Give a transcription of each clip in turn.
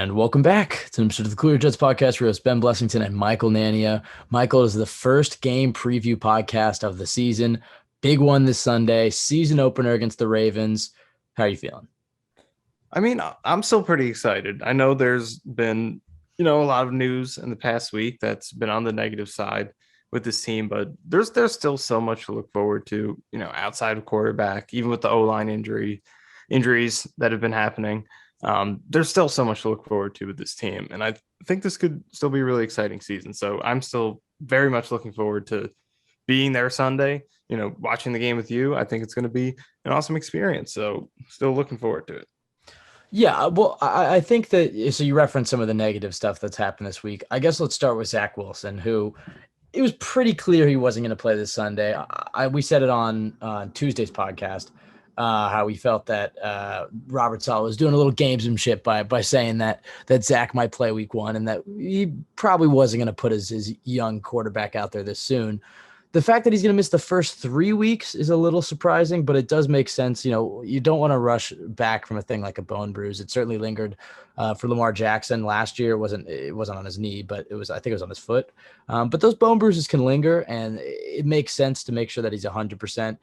And welcome back to the Clear Jets podcast. We're hosts Ben Blessington and Michael Nania. Michael is the first game preview podcast of the season. Big one this Sunday, season opener against the Ravens. How are you feeling? I'm still pretty excited. I know there's been, a lot of news in the past week that's been on the negative side with this team, but there's still so much to look forward to, outside of quarterback, even with the O-line injuries that have been happening. There's still so much to look forward to with this team, and I think this could still be a really exciting season. So I'm still very much looking forward to being there Sunday. Watching the game with you. I think it's going to be an awesome experience. So still looking forward to it. Yeah, well, I think that so you referenced some of the negative stuff that's happened this week. I guess let's start with Zach Wilson, who it was pretty clear he wasn't going to play this Sunday. We said it on Tuesday's podcast, how we felt that Robert Saleh was doing a little gamesmanship by saying that Zach might play week one and that he probably wasn't going to put his young quarterback out there this soon. The fact that he's going to miss the first 3 weeks is a little surprising, but it does make sense. You don't want to rush back from a thing like a bone bruise. It certainly lingered for Lamar Jackson last year. It wasn't on his knee, but I think it was on his foot. But those bone bruises can linger, and it makes sense to make sure that he's 100%.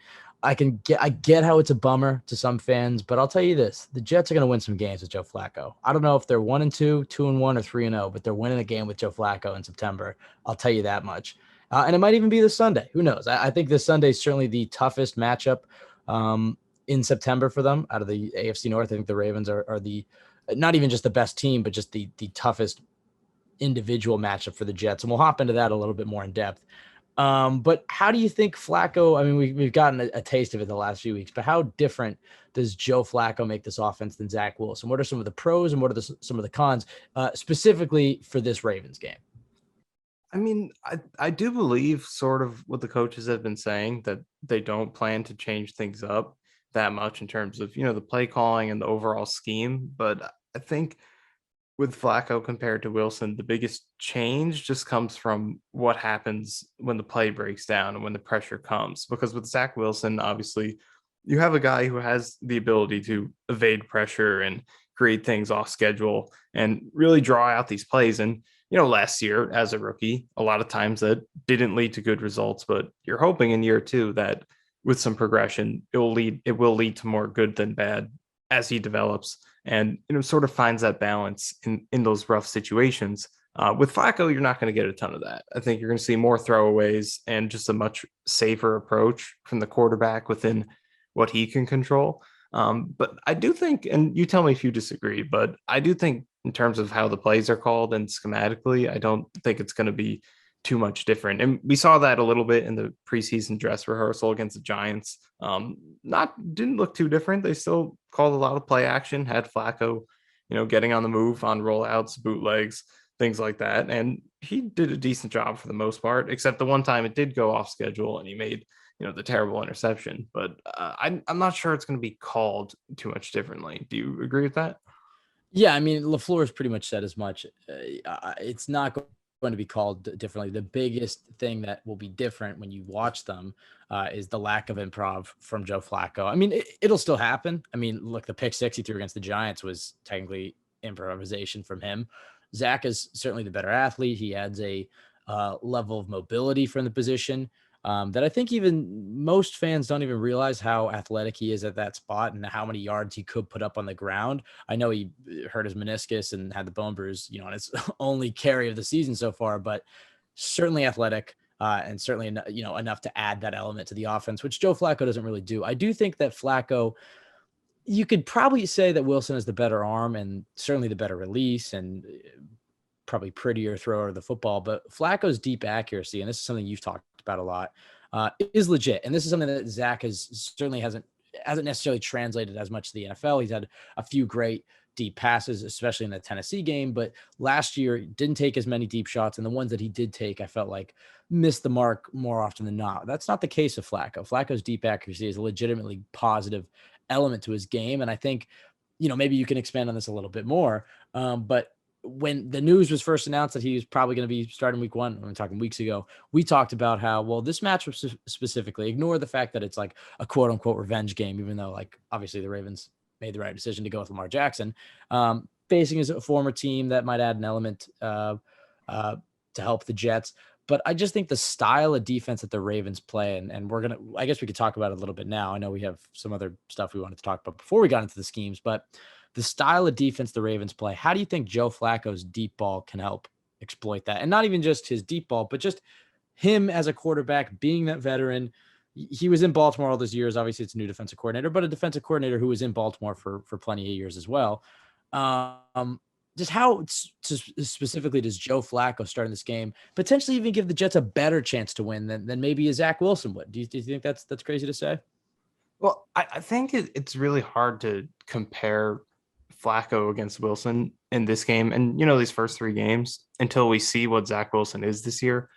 I get how it's a bummer to some fans, but I'll tell you this: the Jets are going to win some games with Joe Flacco. I don't know if they're 1-2, 2-1, or 3-0, but they're winning a game with Joe Flacco in September. I'll tell you that much. And it might even be this Sunday. Who knows? I think this Sunday is certainly the toughest matchup in September for them out of the AFC North. I think the Ravens are the not even just the best team, but just the toughest individual matchup for the Jets. And we'll hop into that a little bit more in depth. But how do you think Flacco? I mean, we've gotten a taste of it the last few weeks, but how different does Joe Flacco make this offense than Zach Wilson? What are some of the pros and what are some of the cons, specifically for this Ravens game? I do believe sort of what the coaches have been saying that they don't plan to change things up that much in terms of, the play calling and the overall scheme. But I think with Flacco compared to Wilson, the biggest change just comes from what happens when the play breaks down and when the pressure comes. Because with Zach Wilson, obviously, you have a guy who has the ability to evade pressure and create things off schedule and really draw out these plays. And last year as a rookie, a lot of times that didn't lead to good results, but you're hoping in year two that with some progression, it will lead to more good than bad as he develops and, sort of finds that balance in those rough situations. With Flacco, you're not going to get a ton of that. I think you're going to see more throwaways and just a much safer approach from the quarterback within what he can control. But I do think, and you tell me if you disagree, but I do think in terms of how the plays are called and schematically, I don't think it's going to be too much different. And we saw that a little bit in the preseason dress rehearsal against the Giants. Didn't look too different. They still called a lot of play action, had Flacco, getting on the move on rollouts, bootlegs, things like that. And he did a decent job for the most part, except the one time it did go off schedule and he made the terrible interception. But I'm not sure it's going to be called too much differently. Do you agree with that? Yeah, I mean, LaFleur has pretty much said as much. It's not going to be called differently. The biggest thing that will be different when you watch them is the lack of improv from Joe Flacco. I mean, it'll still happen. I mean, look, the pick six he threw against the Giants was technically improvisation from him. Zach is certainly the better athlete. He adds a level of mobility from the position. That I think even most fans don't even realize how athletic he is at that spot and how many yards he could put up on the ground. I know he hurt his meniscus and had the bone bruise, on his only carry of the season so far, but certainly athletic and certainly, enough to add that element to the offense, which Joe Flacco doesn't really do. I do think that Flacco, you could probably say that Wilson is the better arm and certainly the better release and probably prettier thrower of the football, but Flacco's deep accuracy, and this is something you've talked about a lot, is legit. And this is something that Zach hasn't necessarily translated as much to the NFL. He's had a few great deep passes, especially in the Tennessee game, but last year didn't take as many deep shots. And the ones that he did take, I felt like missed the mark more often than not. That's not the case of Flacco. Flacco's deep accuracy is a legitimately positive element to his game. And I think, maybe you can expand on this a little bit more. But when the news was first announced that he was probably going to be starting week one, I'm talking weeks ago, we talked about how, well, this matchup specifically, ignore the fact that it's like a quote unquote revenge game, even though like obviously the Ravens made the right decision to go with Lamar Jackson. facing his former team. That might add an element to help the Jets. But I just think the style of defense that the Ravens play, and I guess we could talk about it a little bit now. I know we have some other stuff we wanted to talk about before we got into the schemes, but the style of defense the Ravens play, how do you think Joe Flacco's deep ball can help exploit that? And not even just his deep ball, but just him as a quarterback, being that veteran. He was in Baltimore all those years. Obviously, it's a new defensive coordinator, but a defensive coordinator who was in Baltimore for plenty of years as well. Just how specifically does Joe Flacco starting this game potentially even give the Jets a better chance to win than maybe a Zach Wilson would? Do you think that's crazy to say? Well, I think it's really hard to compare Flacco against Wilson in this game and, these first three games until we see what Zach Wilson is this year.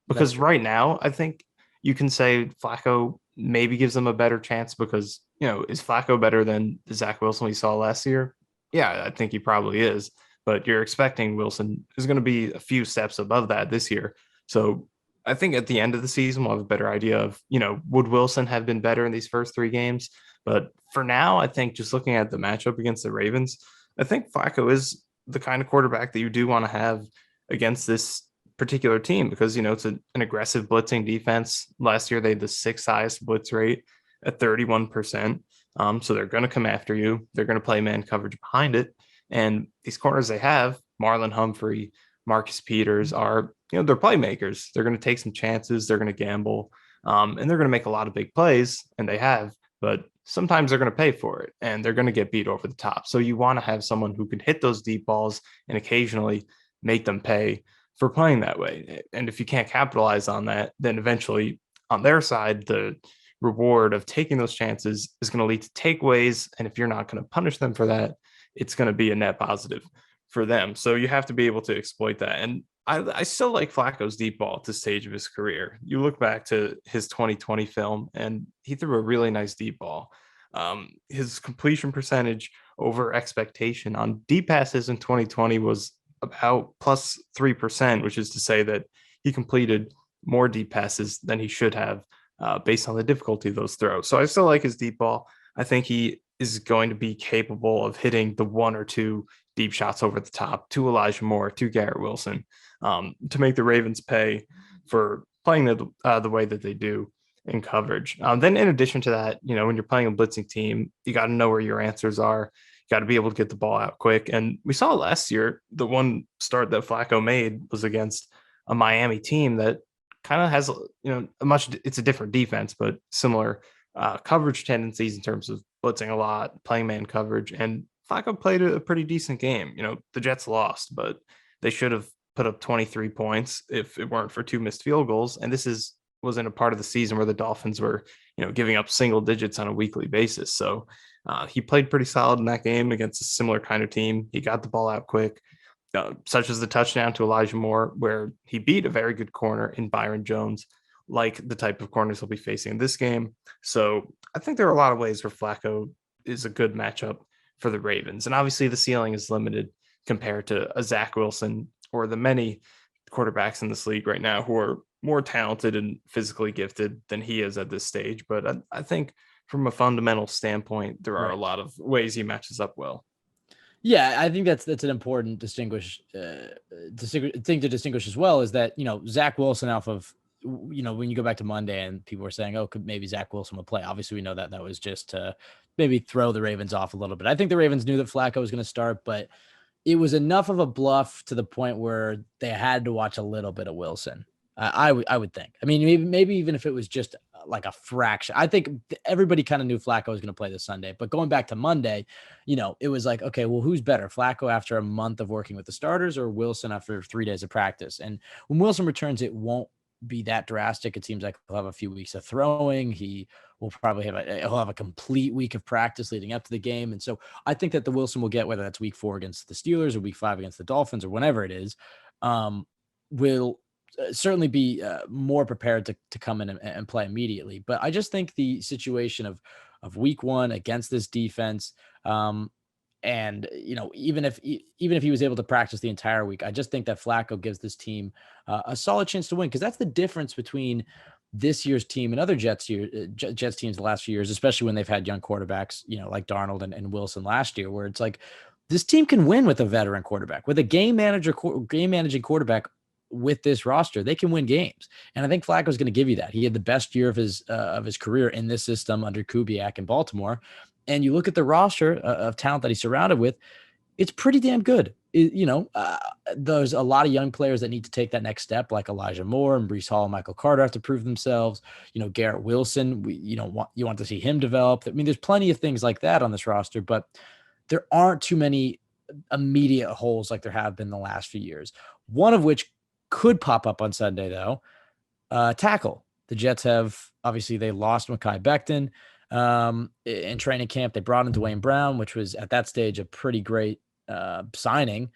That's Because true. right now, I think you can say Flacco maybe gives them a better chance because, is Flacco better than the Zach Wilson we saw last year? Yeah, I think he probably is. But you're expecting Wilson is going to be a few steps above that this year. So I think at the end of the season, we'll have a better idea of, would Wilson have been better in these first three games? But for now, I think just looking at the matchup against the Ravens, I think Flacco is the kind of quarterback that you do want to have against this particular team because, it's an aggressive blitzing defense. Last year, they had the sixth highest blitz rate at 31%. So they're going to come after you. They're going to play man coverage behind it. And these corners they have, Marlon Humphrey, Marcus Peters, are, they're playmakers. They're going to take some chances. They're going to gamble. And they're going to make a lot of big plays, and they have. But sometimes they're going to pay for it, and they're going to get beat over the top. So you want to have someone who can hit those deep balls and occasionally make them pay for playing that way. And if you can't capitalize on that, then eventually on their side, the reward of taking those chances is going to lead to takeaways. And if you're not going to punish them for that, it's going to be a net positive for them. So you have to be able to exploit that. And I still like Flacco's deep ball at this stage of his career. You look back to his 2020 film, and he threw a really nice deep ball. His completion percentage over expectation on deep passes in 2020 was about plus 3%, which is to say that he completed more deep passes than he should have based on the difficulty of those throws. So I still like his deep ball. I think he is going to be capable of hitting the one or two deep shots over the top to Elijah Moore, to Garrett Wilson, to make the Ravens pay for playing the way that they do in coverage. Then in addition to that, when you're playing a blitzing team, you got to know where your answers are. You got to be able to get the ball out quick. And we saw last year, the one start that Flacco made was against a Miami team that kind of has, it's a different defense, but similar coverage tendencies in terms of blitzing a lot, playing man coverage. And Flacco played a pretty decent game. The Jets lost, but they should have put up 23 points if it weren't for two missed field goals. And this was in a part of the season where the Dolphins were, giving up single digits on a weekly basis. So he played pretty solid in that game against a similar kind of team. He got the ball out quick, such as the touchdown to Elijah Moore, where he beat a very good corner in Byron Jones, like the type of corners he'll be facing in this game. So I think there are a lot of ways where Flacco is a good matchup for the Ravens. And obviously the ceiling is limited compared to a Zach Wilson or the many quarterbacks in this league right now who are more talented and physically gifted than he is at this stage. But I think from a fundamental standpoint, there are a Right. lot of ways he matches up well. Yeah, I think that's an important thing to distinguish as well is that Zach Wilson off of when you go back to Monday and people were saying, oh, could maybe Zach Wilson will play. Obviously, we know that was just to maybe throw the Ravens off a little bit. I think the Ravens knew that Flacco was going to start, but it was enough of a bluff to the point where they had to watch a little bit of Wilson. I would think. I mean, maybe even if it was just like a fraction. I think everybody kind of knew Flacco was going to play this Sunday. But going back to Monday, it was like, okay, well, who's better, Flacco after a month of working with the starters or Wilson after 3 days of practice? And when Wilson returns, it won't be that drastic. It seems like he'll have a few weeks of throwing. He will probably he'll have a complete week of practice leading up to the game. And so I think that the Wilson will get, whether that's week 4 against the Steelers or week 5 against the Dolphins or whenever it is, will certainly be more prepared to come in and play immediately. But I just think the situation of week 1 against this defense, and even if he was able to practice the entire week, I just think that Flacco gives this team a solid chance to win, because that's the difference between this year's team and other Jets teams the last few years, especially when they've had young quarterbacks, like Darnold and Wilson last year, where it's like this team can win with a veteran quarterback, with a game managing quarterback. With this roster, they can win games, and I think Flacco is going to give you that. He had the best year of his career in this system under Kubiak in Baltimore, and you look at the roster of talent that he's surrounded with, it's pretty damn good. There's a lot of young players that need to take that next step, like Elijah Moore and Breece Hall and Michael Carter have to prove themselves. Garrett Wilson, you want to see him develop. I mean, there's plenty of things like that on this roster, but there aren't too many immediate holes like there have been the last few years. One of which could pop up on Sunday, though. Tackle. The Jets they lost Mekhi Becton in training camp. They brought in Dwayne Brown, which was at that stage a pretty great signing.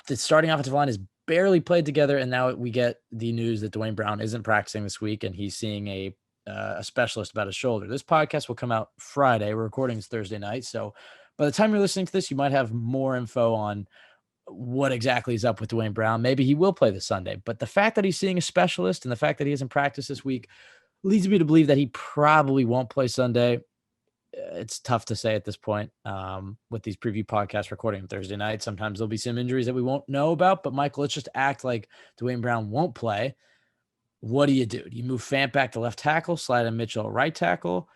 The starting offensive line is barely played together, and now we get the news that Dwayne Brown isn't practicing this week, and he's seeing a specialist about his shoulder. This podcast will come out Friday. We're recording this Thursday night, so by the time you're listening to this, you might have more info on what exactly is up with Dwayne Brown. Maybe he will play this Sunday, but the fact that he's seeing a specialist and the fact that he hasn't practiced this week leads me to believe that he probably won't play Sunday. It's tough to say at this point with these preview podcasts recording on Thursday night. Sometimes there'll be some injuries that we won't know about, but Michael, let's just act like Dwayne Brown won't play. What do? Do you move Fant back to left tackle, slide in Mitchell right tackle?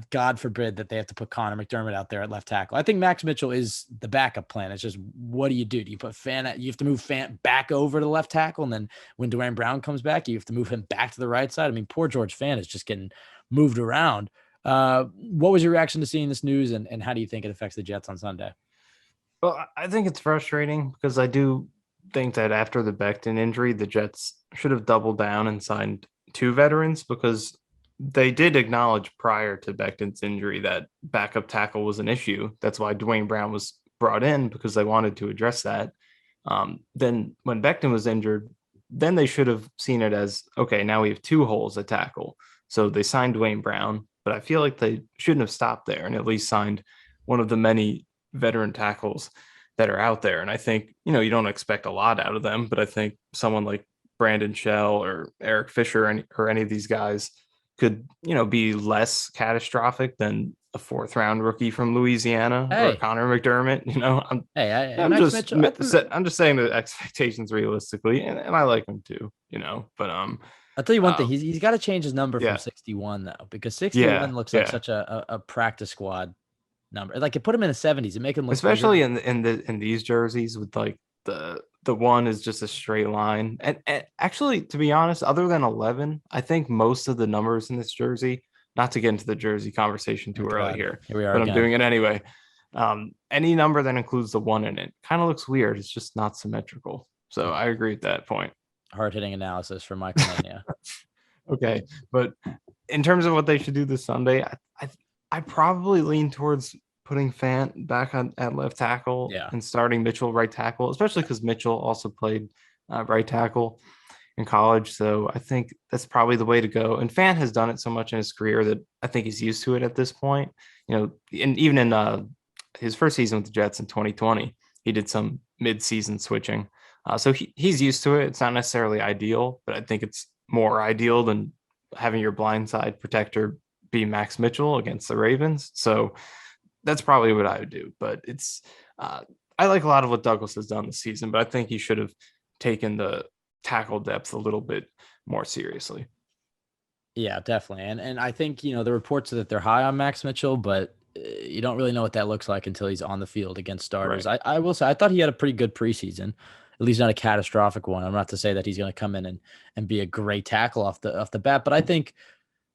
God forbid that they have to put Connor McDermott out there at left tackle. I think Max Mitchell is the backup plan. It's just, what do? Do you put Fant? You have to move Fant back over to left tackle, and then when Dwayne Brown comes back, you have to move him back to the right side. I mean, poor George Fant is just getting moved around. What was your reaction to seeing this news, and how do you think it affects the Jets on Sunday? Well, I think it's frustrating because I do think that after the Becton injury, the Jets should have doubled down and signed 2 veterans, because they did acknowledge prior to Becton's injury that backup tackle was an issue. That's why Dwayne Brown was brought in, because they wanted to address that. Then when Becton was injured, then they should have seen it as, okay, now we have 2 holes at tackle. So they signed Dwayne Brown, but I feel like they shouldn't have stopped there and at least signed one of the many veteran tackles that are out there. And I think, you don't expect a lot out of them, but I think someone like Brandon Shell or Eric Fisher or any of these guys could, be less catastrophic than a 4th round rookie from Louisiana or Connor McDermott. I'm just saying the expectations realistically, and I like him too, but I'll tell you one thing. He's got to change his number from 61 though, because 61 looks like such a practice squad number. Like, it put him in the 70s and make him look, especially in these jerseys with like the one is just a straight line. And actually, to be honest, other than 11, I think most of the numbers in this jersey, not to get into the jersey conversation too early here we are but again. I'm doing it anyway. Any number that includes the 1 in it kind of looks weird. It's just not symmetrical. So I agree with that point. Hard-hitting analysis from Michael Nania. Okay, but in terms of what they should do this Sunday, I probably lean towards putting Fant back at left tackle and starting Mitchell right tackle, especially because Mitchell also played right tackle in college. So I think that's probably the way to go. And Fant has done it so much in his career that I think he's used to it at this point. And even in his first season with the Jets in 2020, he did some mid-season switching. So he's used to it. It's not necessarily ideal, but I think it's more ideal than having your blindside protector be Max Mitchell against the Ravens. So that's probably what I would do. But it's I like a lot of what Douglas has done this season, but I think he should have taken the tackle depth a little bit more seriously. Yeah, definitely. And I think, the reports are that they're high on Max Mitchell, but you don't really know what that looks like until he's on the field against starters. Right. I will say, I thought he had a pretty good preseason, at least not a catastrophic one. I'm not to say that he's going to come in and be a great tackle off the bat, but I think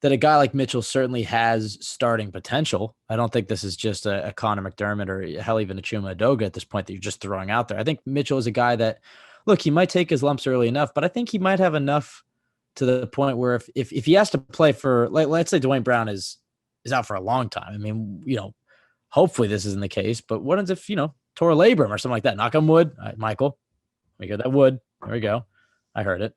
that a guy like Mitchell certainly has starting potential. I don't think this is just a Connor McDermott or hell, even a Chuma Edoga at this point that you're just throwing out there. I think Mitchell is a guy that, look, he might take his lumps early enough, but I think he might have enough to the point where if he has to play for, let's say Dwayne Brown is out for a long time. I mean, hopefully this isn't the case, but what if, tore a labrum or something like that? Knock on wood. All right, Michael, we got that wood. There we go. I heard it.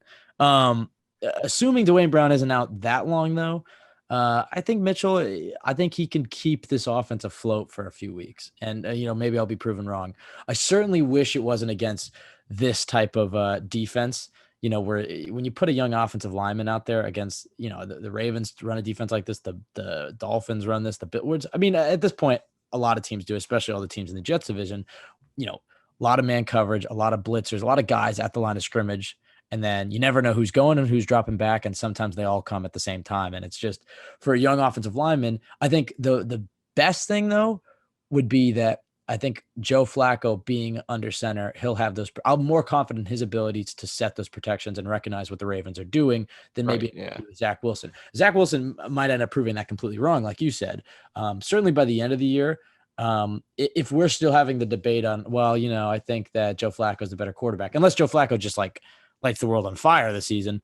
Assuming Dwayne Brown isn't out that long, though, I think Mitchell, I think he can keep this offense afloat for a few weeks. And, maybe I'll be proven wrong. I certainly wish it wasn't against this type of defense, where when you put a young offensive lineman out there against, the Ravens run a defense like this, the Dolphins run this, the Bitwards. I mean, at this point, a lot of teams do, especially all the teams in the Jets division, a lot of man coverage, a lot of blitzers, a lot of guys at the line of scrimmage. And then you never know who's going and who's dropping back. And sometimes they all come at the same time. And it's just, for a young offensive lineman, I think the best thing, though, would be that I think Joe Flacco being under center, he'll have those. I'm more confident in his abilities to set those protections and recognize what the Ravens are doing than Right. maybe Yeah. Zach Wilson. Zach Wilson might end up proving that completely wrong, like you said. Certainly by the end of the year, if we're still having the debate on, well, I think that Joe Flacco is the better quarterback, unless Joe Flacco just like lights the world on fire this season,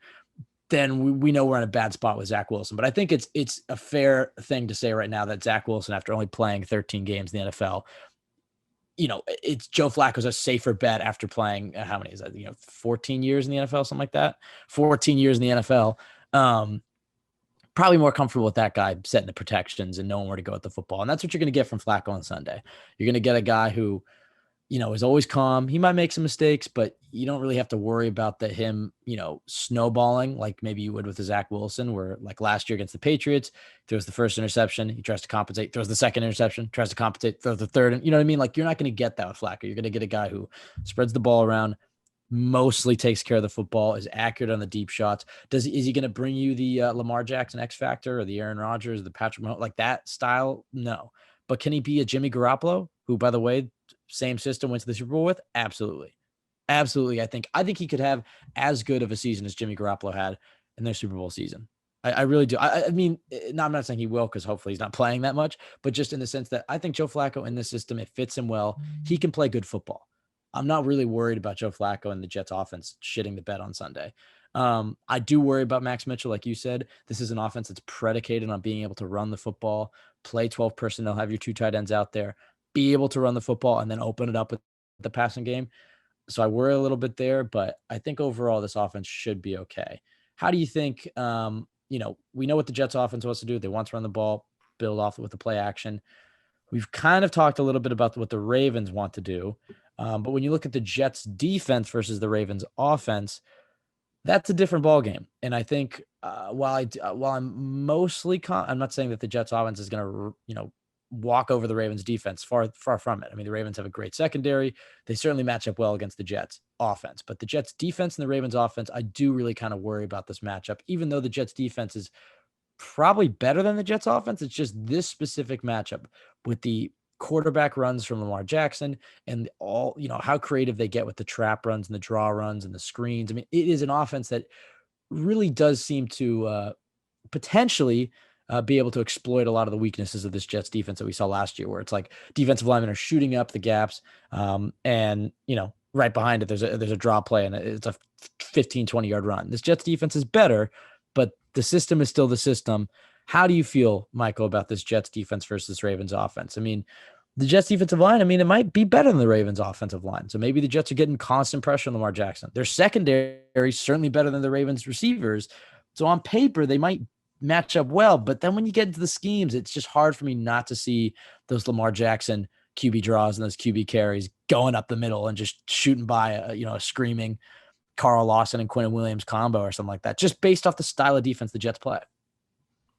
then we know we're in a bad spot with Zach Wilson. But I think it's a fair thing to say right now that Zach Wilson, after only playing 13 games in the NFL, it's Joe Flacco's a safer bet after playing, how many is that? 14 years in the NFL, something like that. 14 years in the NFL. Probably more comfortable with that guy setting the protections and knowing where to go with the football. And that's what you're going to get from Flacco on Sunday. You're going to get a guy who, is always calm. He might make some mistakes, but you don't really have to worry about him, snowballing like maybe you would with the Zach Wilson, where like last year against the Patriots, throws the first interception, he tries to compensate, throws the second interception, tries to compensate, throws the third. You know what I mean? Like, you're not going to get that with Flacco. You're going to get a guy who spreads the ball around, mostly takes care of the football, is accurate on the deep shots. Is he going to bring you the Lamar Jackson X factor or the Aaron Rodgers, the Patrick Mahomes, like that style? No. But can he be a Jimmy Garoppolo, who, by the way, same system, went to the Super Bowl with? Absolutely. Absolutely. I think he could have as good of a season as Jimmy Garoppolo had in their Super Bowl season. I really do. I mean, no, I'm not saying he will, because hopefully he's not playing that much, but just in the sense that I think Joe Flacco in this system, it fits him well. He can play good football. I'm not really worried about Joe Flacco and the Jets offense shitting the bed on Sunday. I do worry about Max Mitchell. Like you said, this is an offense that's predicated on being able to run the football, play 12 personnel, have your two tight ends out there, be able to run the football, and then open it up with the passing game. So I worry a little bit there, but I think overall this offense should be okay. How do you think, we know what the Jets offense wants to do. They want to run the ball, build off with the play action. We've kind of talked a little bit about what the Ravens want to do. But when you look at the Jets defense versus the Ravens offense, that's a different ballgame. And I think while I'm mostly I'm not saying that the Jets offense is going to, walk over the Ravens defense, far from it. I mean, the Ravens have a great secondary. They certainly match up well against the Jets offense, but the Jets defense and the Ravens offense, I do really kind of worry about this matchup, even though the Jets defense is probably better than the Jets offense. It's just this specific matchup with the quarterback runs from Lamar Jackson and all, how creative they get with the trap runs and the draw runs and the screens. I mean, it is an offense that really does seem to potentially be able to exploit a lot of the weaknesses of this Jets defense that we saw last year, where it's like defensive linemen are shooting up the gaps, and right behind it there's a draw play and it's a 15-20 yard run. This Jets defense is better, but the system is still the system. How do you feel, Michael, about this Jets defense versus Ravens offense? I mean, the Jets defensive line, I mean, it might be better than the Ravens offensive line. So maybe the Jets are getting constant pressure on Lamar Jackson. Their secondary is certainly better than the Ravens receivers. So on paper, they might match up well. But then when you get into the schemes, it's just hard for me not to see those Lamar Jackson QB draws and those QB carries going up the middle and just shooting by a screaming Carl Lawson and Quentin Williams combo or something like that, just based off the style of defense the Jets play.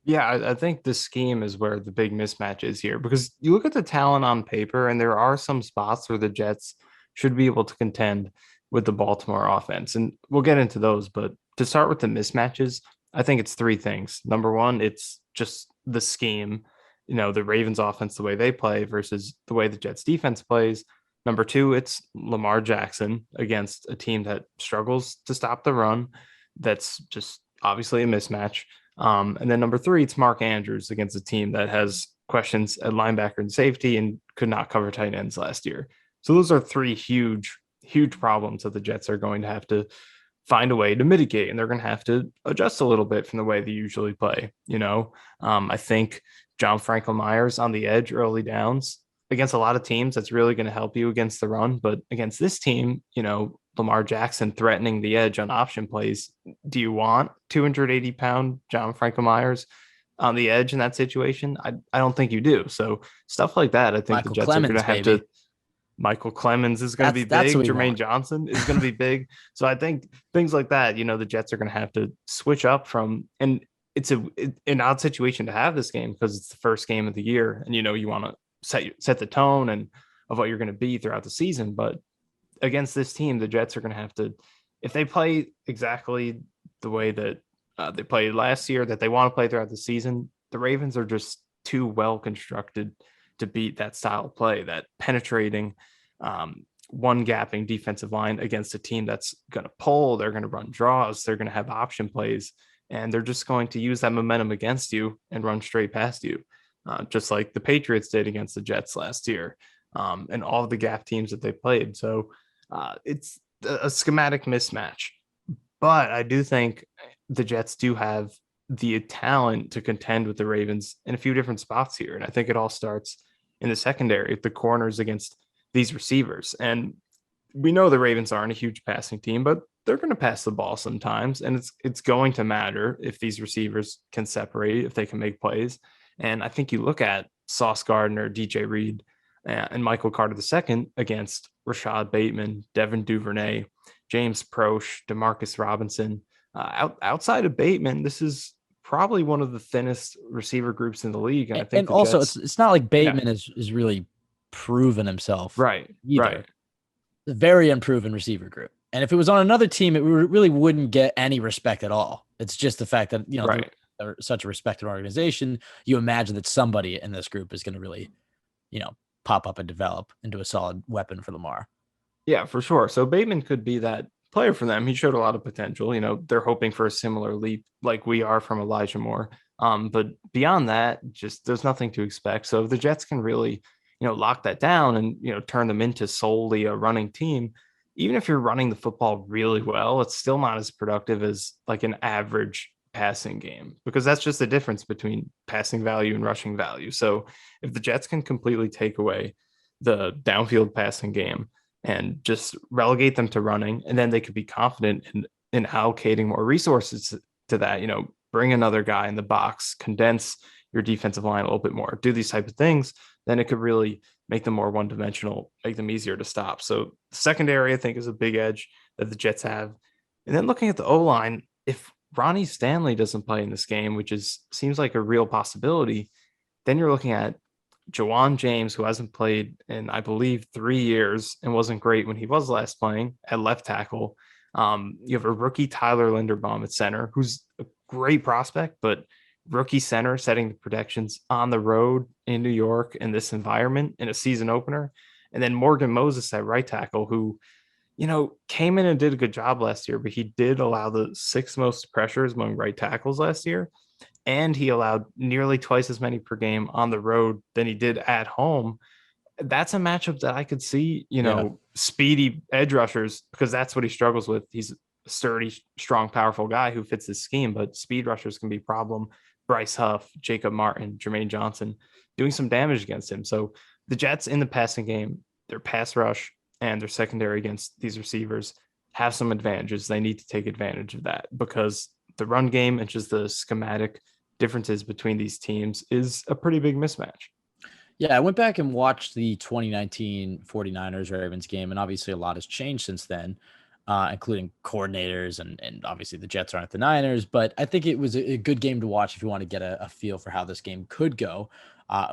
Yeah, I think the scheme is where the big mismatch is here, because you look at the talent on paper, and there are some spots where the Jets should be able to contend with the Baltimore offense. And we'll get into those. But to start with the mismatches, I think it's three things. Number one, it's just the scheme, the Ravens offense, the way they play versus the way the Jets defense plays. Number two, it's Lamar Jackson against a team that struggles to stop the run. That's just obviously a mismatch. And then number three, it's Mark Andrews against a team that has questions at linebacker and safety and could not cover tight ends last year. So those are three huge, huge problems that the Jets are going to have to find a way to mitigate, and they're going to have to adjust a little bit from the way they usually play. I think John Franklin Myers on the edge early downs against a lot of teams, that's really going to help you against the run. But against this team, Lamar Jackson threatening the edge on option plays. Do you want 280-pound John Franklin Myers on the edge in that situation? I don't think you do. So stuff like that, I think Michael the Jets are going Clemens, to have baby. to. Michael Clemens is going to be That's big. what we Jermaine want. Johnson is going to be big. So I think things like that, the Jets are going to have to switch up from, and it's an odd situation to have this game because it's the first game of the year, and you want to set the tone and of what you're going to be throughout the season. But against this team, the Jets are going to have to, if they play exactly the way that they played last year, that they want to play throughout the season, the Ravens are just too well constructed to beat that style of play, that penetrating, one gapping defensive line against a team that's going to pull, they're going to run draws, they're going to have option plays, and they're just going to use that momentum against you and run straight past you, just like the Patriots did against the Jets last year, and all the gap teams that they played. So it's a schematic mismatch, but I do think the Jets do have the talent to contend with the Ravens in a few different spots here. And I think it all starts in the secondary, the corners against these receivers. And we know the Ravens aren't a huge passing team, but they're going to pass the ball sometimes. And it's going to matter if these receivers can separate, if they can make plays. And I think you look at Sauce Gardner, DJ Reed, and Michael Carter II against Rashad Bateman, Devin Duvernay, James Proche, Demarcus Robinson. Outside of Bateman, this is probably one of the thinnest receiver groups in the league. And I think also Jets, it's not like Bateman is really proven himself. Right. Either. Right. A very unproven receiver group. And if it was on another team, it really wouldn't get any respect at all. It's just the fact that, right. they're such a respected organization. You imagine that somebody in this group is going to really, pop up and develop into a solid weapon for Lamar. Yeah, for sure. So Bateman could be that player for them. He showed a lot of potential. They're hoping for a similar leap like we are from Elijah Moore. But beyond that, just there's nothing to expect. So if the Jets can really, lock that down and, turn them into solely a running team, even if you're running the football really well, it's still not as productive as like an average passing game, because that's just the difference between passing value and rushing value. So if the Jets can completely take away the downfield passing game and just relegate them to running, and then they could be confident in allocating more resources to that, bring another guy in the box, condense your defensive line a little bit more, do these type of things, then it could really make them more one-dimensional, make them easier to stop. So secondary, I think, is a big edge that the Jets have. And then looking at the O-line, if Ronnie Stanley doesn't play in this game, which seems like a real possibility, then you're looking at Jawan James, who hasn't played in, I believe, 3 years and wasn't great when he was last playing at left tackle. You have a rookie Tyler Linderbaum at center, who's a great prospect, but rookie center setting the protections on the road in New York in this environment in a season opener. And then Morgan Moses at right tackle, who, came in and did a good job last year, but he did allow the 6th most pressures among right tackles last year. And he allowed nearly twice as many per game on the road than he did at home. That's a matchup that I could see, speedy edge rushers, because that's what he struggles with. He's a sturdy, strong, powerful guy who fits this scheme, but speed rushers can be a problem. Bryce Huff, Jacob Martin, Jermaine Johnson doing some damage against him. So the Jets in the passing game, their pass rush and their secondary against these receivers have some advantages. They need to take advantage of that, because the run game and just the schematic differences between these teams is a pretty big mismatch. Yeah, I went back and watched the 2019 49ers Ravens game, and obviously a lot has changed since then, including coordinators, and obviously the Jets aren't the Niners, but I think it was a good game to watch if you want to get a feel for how this game could go.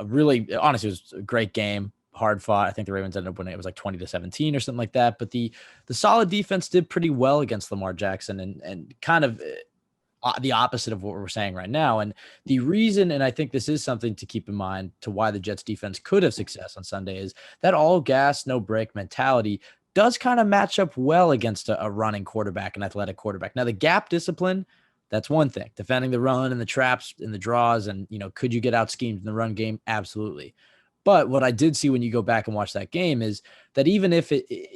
Really, honestly, it was a great game, hard fought. I think the Ravens ended up winning. It was like 20-17 or something like that, but the solid defense did pretty well against Lamar Jackson, and kind of the opposite of what we're saying right now. And the reason, and I think this is something to keep in mind to why the Jets defense could have success on Sunday, is that all gas, no break mentality does kind of match up well against a running quarterback, an athletic quarterback. Now, the gap discipline, that's one thing. Defending the run and the traps and the draws, and, could you get out schemed in the run game? Absolutely. But what I did see when you go back and watch that game is that even if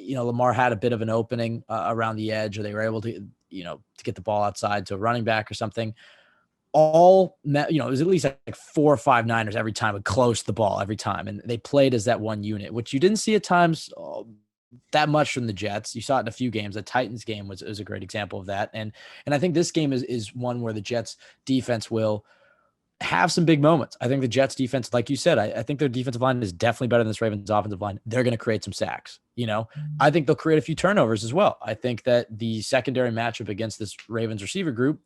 Lamar had a bit of an opening around the edge, or they were able to, to get the ball outside to a running back or something, it was at least like 4 or 5 Niners every time would close the ball every time. And they played as that one unit, which you didn't see at times that much from the Jets. You saw it in a few games. The Titans game was a great example of that. And I think this game is one where the Jets defense will have some big moments. I think the Jets defense, like you said, I think their defensive line is definitely better than this Ravens offensive line. They're going to create some sacks. I think they'll create a few turnovers as well. I think that the secondary matchup against this Ravens receiver group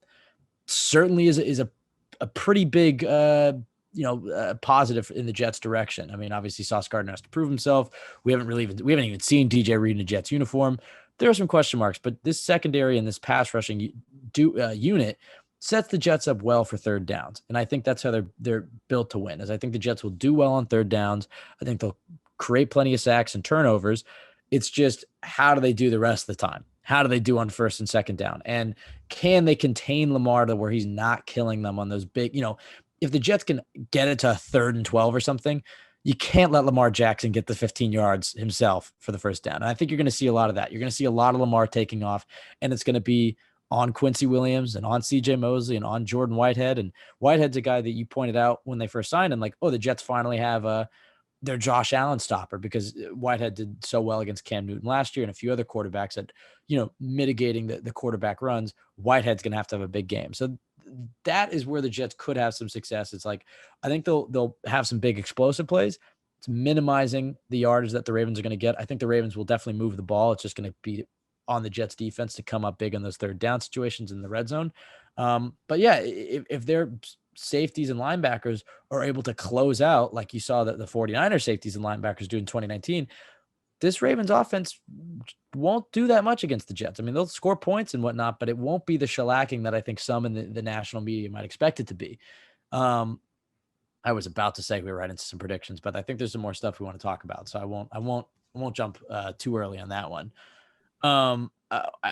certainly is a pretty big, positive in the Jets' direction. I mean, obviously Sauce Gardner has to prove himself. We haven't even seen DJ Reed in a Jets uniform. There are some question marks, but this secondary and this pass rushing unit sets the Jets up well for third downs, and I think that's how they're built to win. Is I think the Jets will do well on third downs. I think they'll create plenty of sacks and turnovers. It's just how do they do the rest of the time? How do they do on first and second down? And can they contain Lamar to where he's not killing them on those big, if the Jets can get it to 3rd and 12 or something, you can't let Lamar Jackson get the 15 yards himself for the first down. And I think you're going to see a lot of that. You're going to see a lot of Lamar taking off, and it's going to be on Quincy Williams and on CJ Mosley and on Jordan Whitehead. And Whitehead's a guy that you pointed out when they first signed him, like, oh, the Jets finally have their Josh Allen stopper, because Whitehead did so well against Cam Newton last year and a few other quarterbacks that, mitigating the quarterback runs. Whitehead's going to have a big game. So that is where the Jets could have some success. It's like, I think they'll have some big explosive plays. It's minimizing the yardage that the Ravens are going to get. I think the Ravens will definitely move the ball. It's just going to be on the Jets defense to come up big in those third down situations in the red zone. But yeah, if their safeties and linebackers are able to close out, like you saw that the 49ers safeties and linebackers do in 2019, this Ravens offense won't do that much against the Jets. I mean, they'll score points and whatnot, but it won't be the shellacking that I think some in the national media might expect it to be. I was about to segue right into some predictions, but I think there's some more stuff we want to talk about, so I won't jump too early on that one.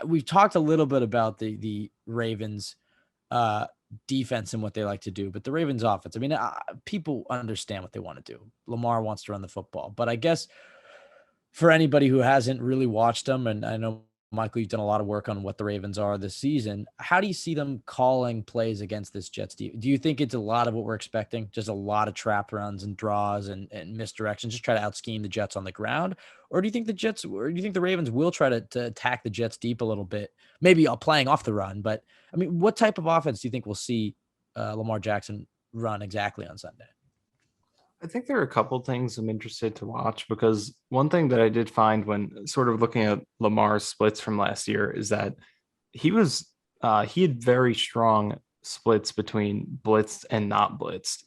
We've talked a little bit about the Ravens defense and what they like to do, but the Ravens offense, I mean, people understand what they want to do. Lamar wants to run the football, but I guess for anybody who hasn't really watched them, and I know, Michael, you've done a lot of work on what the Ravens are this season. How do you see them calling plays against this Jets defense? Do you think it's a lot of what we're expecting? Just a lot of trap runs and draws and misdirections, just try to out scheme the Jets on the ground? Or do you think the Ravens will try to attack the Jets deep a little bit? Maybe playing off the run, but I mean, what type of offense do you think we'll see Lamar Jackson run exactly on Sunday? I think there are a couple things I'm interested to watch, because one thing that I did find when sort of looking at Lamar's splits from last year is that he had very strong splits between blitzed and not blitzed.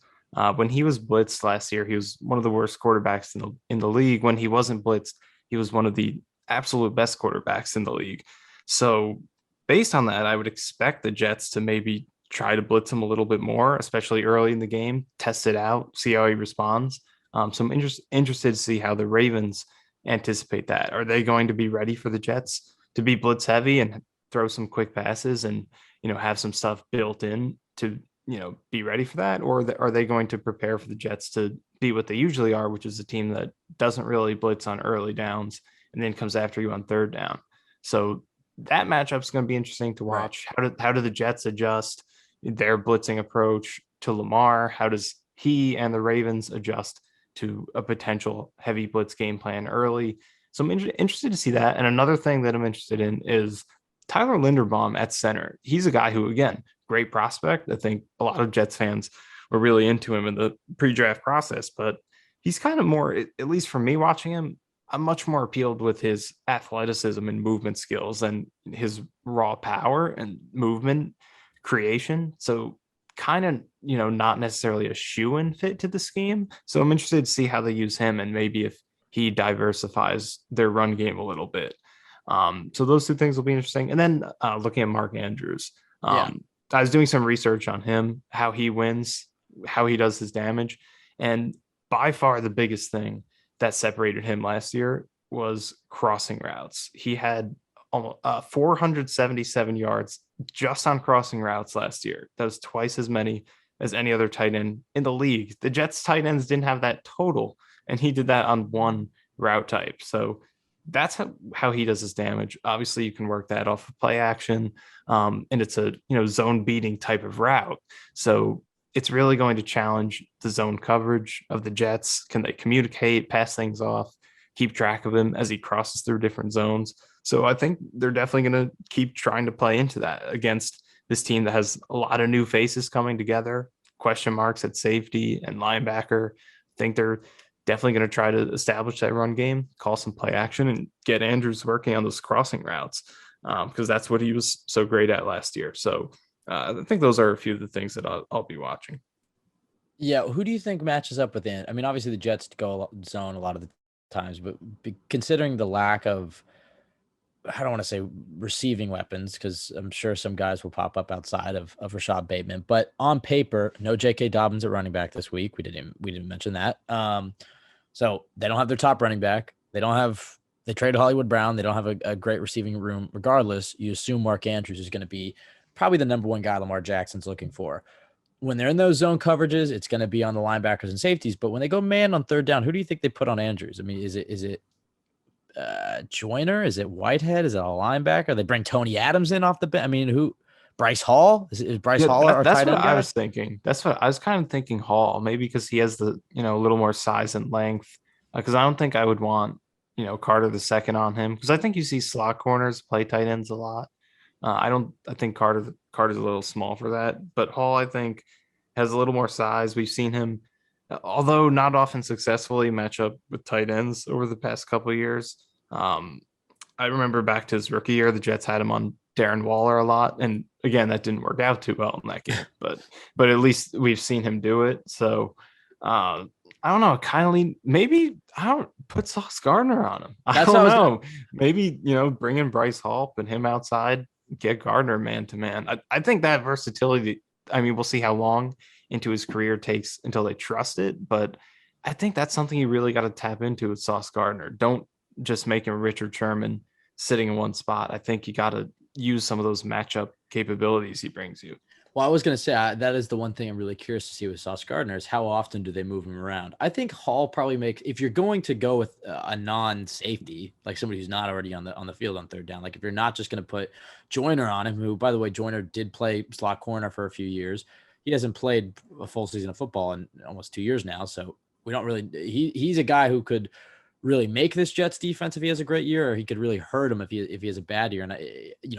When he was blitzed last year, he was one of the worst quarterbacks in the league. When he wasn't blitzed, he was one of the absolute best quarterbacks in the league. So based on that, I would expect the Jets to maybe try to blitz him a little bit more, especially early in the game, test it out, see how he responds. So I'm interested to see how the Ravens anticipate that. Are they going to be ready for the Jets to be blitz heavy and throw some quick passes and, have some stuff built in to, be ready for that? Or are they going to prepare for the Jets to be what they usually are, which is a team that doesn't really blitz on early downs and then comes after you on third down? So that matchup is going to be interesting to watch. Right. How do the Jets adjust their blitzing approach to Lamar? How does he and the Ravens adjust to a potential heavy blitz game plan early? So I'm interested to see that. And another thing that I'm interested in is Tyler Linderbaum at center. He's a guy who, again, great prospect. I think a lot of Jets fans were really into him in the pre-draft process, but he's kind of more, at least for me watching him, I'm much more appealed with his athleticism and movement skills and his raw power and movement creation. So kind of, not necessarily a shoe-in fit to the scheme. So I'm interested to see how they use him and maybe if he diversifies their run game a little bit. So those two things will be interesting. And then looking at Mark Andrews, I was doing some research on him, how he wins, how he does his damage. And by far the biggest thing that separated him last year was crossing routes. He had almost 477 yards just on crossing routes last year. That was twice as many as any other tight end in the league. The Jets tight ends didn't have that total, and he did that on one route type. So that's how he does his damage. Obviously, you can work that off of play action, and it's a zone beating type of route. So it's really going to challenge the zone coverage of the Jets. Can they communicate, pass things off, keep track of him as he crosses through different zones? So I think they're definitely going to keep trying to play into that against this team that has a lot of new faces coming together, question marks at safety and linebacker. I think they're definitely going to try to establish that run game, call some play action, and get Andrews working on those crossing routes, because that's what he was so great at last year. So I think those are a few of the things that I'll be watching. Yeah, who do you think matches up with I mean, obviously the Jets go zone a lot of the times, but considering the lack of, I don't want to say receiving weapons, because I'm sure some guys will pop up outside of Rashad Bateman, but on paper, no J.K. Dobbins at running back this week. We didn't mention that. So they don't have their top running back. They traded Hollywood Brown. They don't have a great receiving room. Regardless, you assume Mark Andrews is going to be probably the number one guy Lamar Jackson's looking for. When they're in those zone coverages, it's going to be on the linebackers and safeties. But when they go man on third down, who do you think they put on Andrews? I mean, is it Joyner? Is it Whitehead? Is it a linebacker? They bring Tony Adams in off the bench. I mean, who? Bryce Hall? Is Bryce Yeah, Hall our that's tight what end I guy? was thinking. That's what I was kind of thinking Hall, maybe because he has the, a little more size and length. Because I don't think I would want, Carter the second on him because I think you see slot corners play tight ends a lot. I don't. I think Carter's a little small for that, but Hall I think has a little more size. We've seen him, although not often successfully, match up with tight ends over the past couple of years. I remember back to his rookie year, the Jets had him on Darren Waller a lot, and again, that didn't work out too well in that game. But at least we've seen him do it. So uh, I don't know. Kylie, maybe I don't put Sauce Gardner on him. I That's what don't I was gonna. know. Maybe bring in Bryce Hall, put him outside, get Gardner man to man. I think that versatility. I mean, we'll see how long into his career takes until they trust it, but I think that's something you really got to tap into with Sauce Gardner. Don't just make him Richard Sherman sitting in one spot. I think you got to use some of those matchup capabilities he brings you. Well, I was going to say that is the one thing I'm really curious to see with Sauce Gardner is how often do they move him around? I think Hall probably makes if you're going to go with a non-safety, like somebody who's not already on the field on third down. Like if you're not just going to put Joyner on him, who by the way Joyner did play slot corner for a few years. He hasn't played a full season of football in almost 2 years now, so we don't really. He's a guy who could really make this Jets defense if he has a great year, or he could really hurt him if he has a bad year. And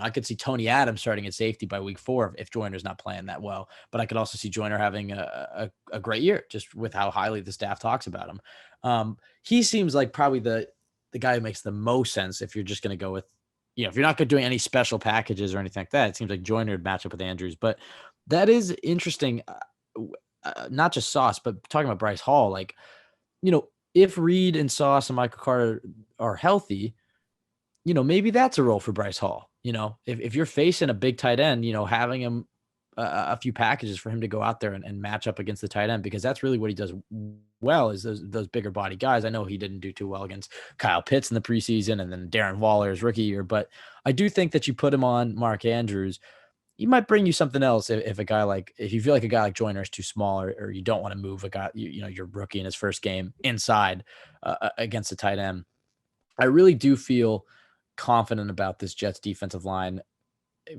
I could see Tony Adams starting at safety by week 4 if Joyner's not playing that well. But I could also see Joyner having a great year just with how highly the staff talks about him. He seems like probably the guy who makes the most sense if you're just going to go with, if you're not going to do any special packages or anything like that. It seems like Joyner would match up with Andrews, but that is interesting. Not just Sauce, but talking about Bryce Hall, like if Reed and Sauce and Michael Carter are healthy, maybe that's a role for Bryce Hall. If you're facing a big tight end, having him a few packages for him to go out there and match up against the tight end, because that's really what he does well is those bigger body guys. I know he didn't do too well against Kyle Pitts in the preseason and then Darren Waller's rookie year, but I do think that you put him on Mark Andrews, he might bring you something else if you feel like a guy like Joyner is too small or you don't want to move a guy, your rookie in his first game inside against a tight end. I really do feel confident about this Jets defensive line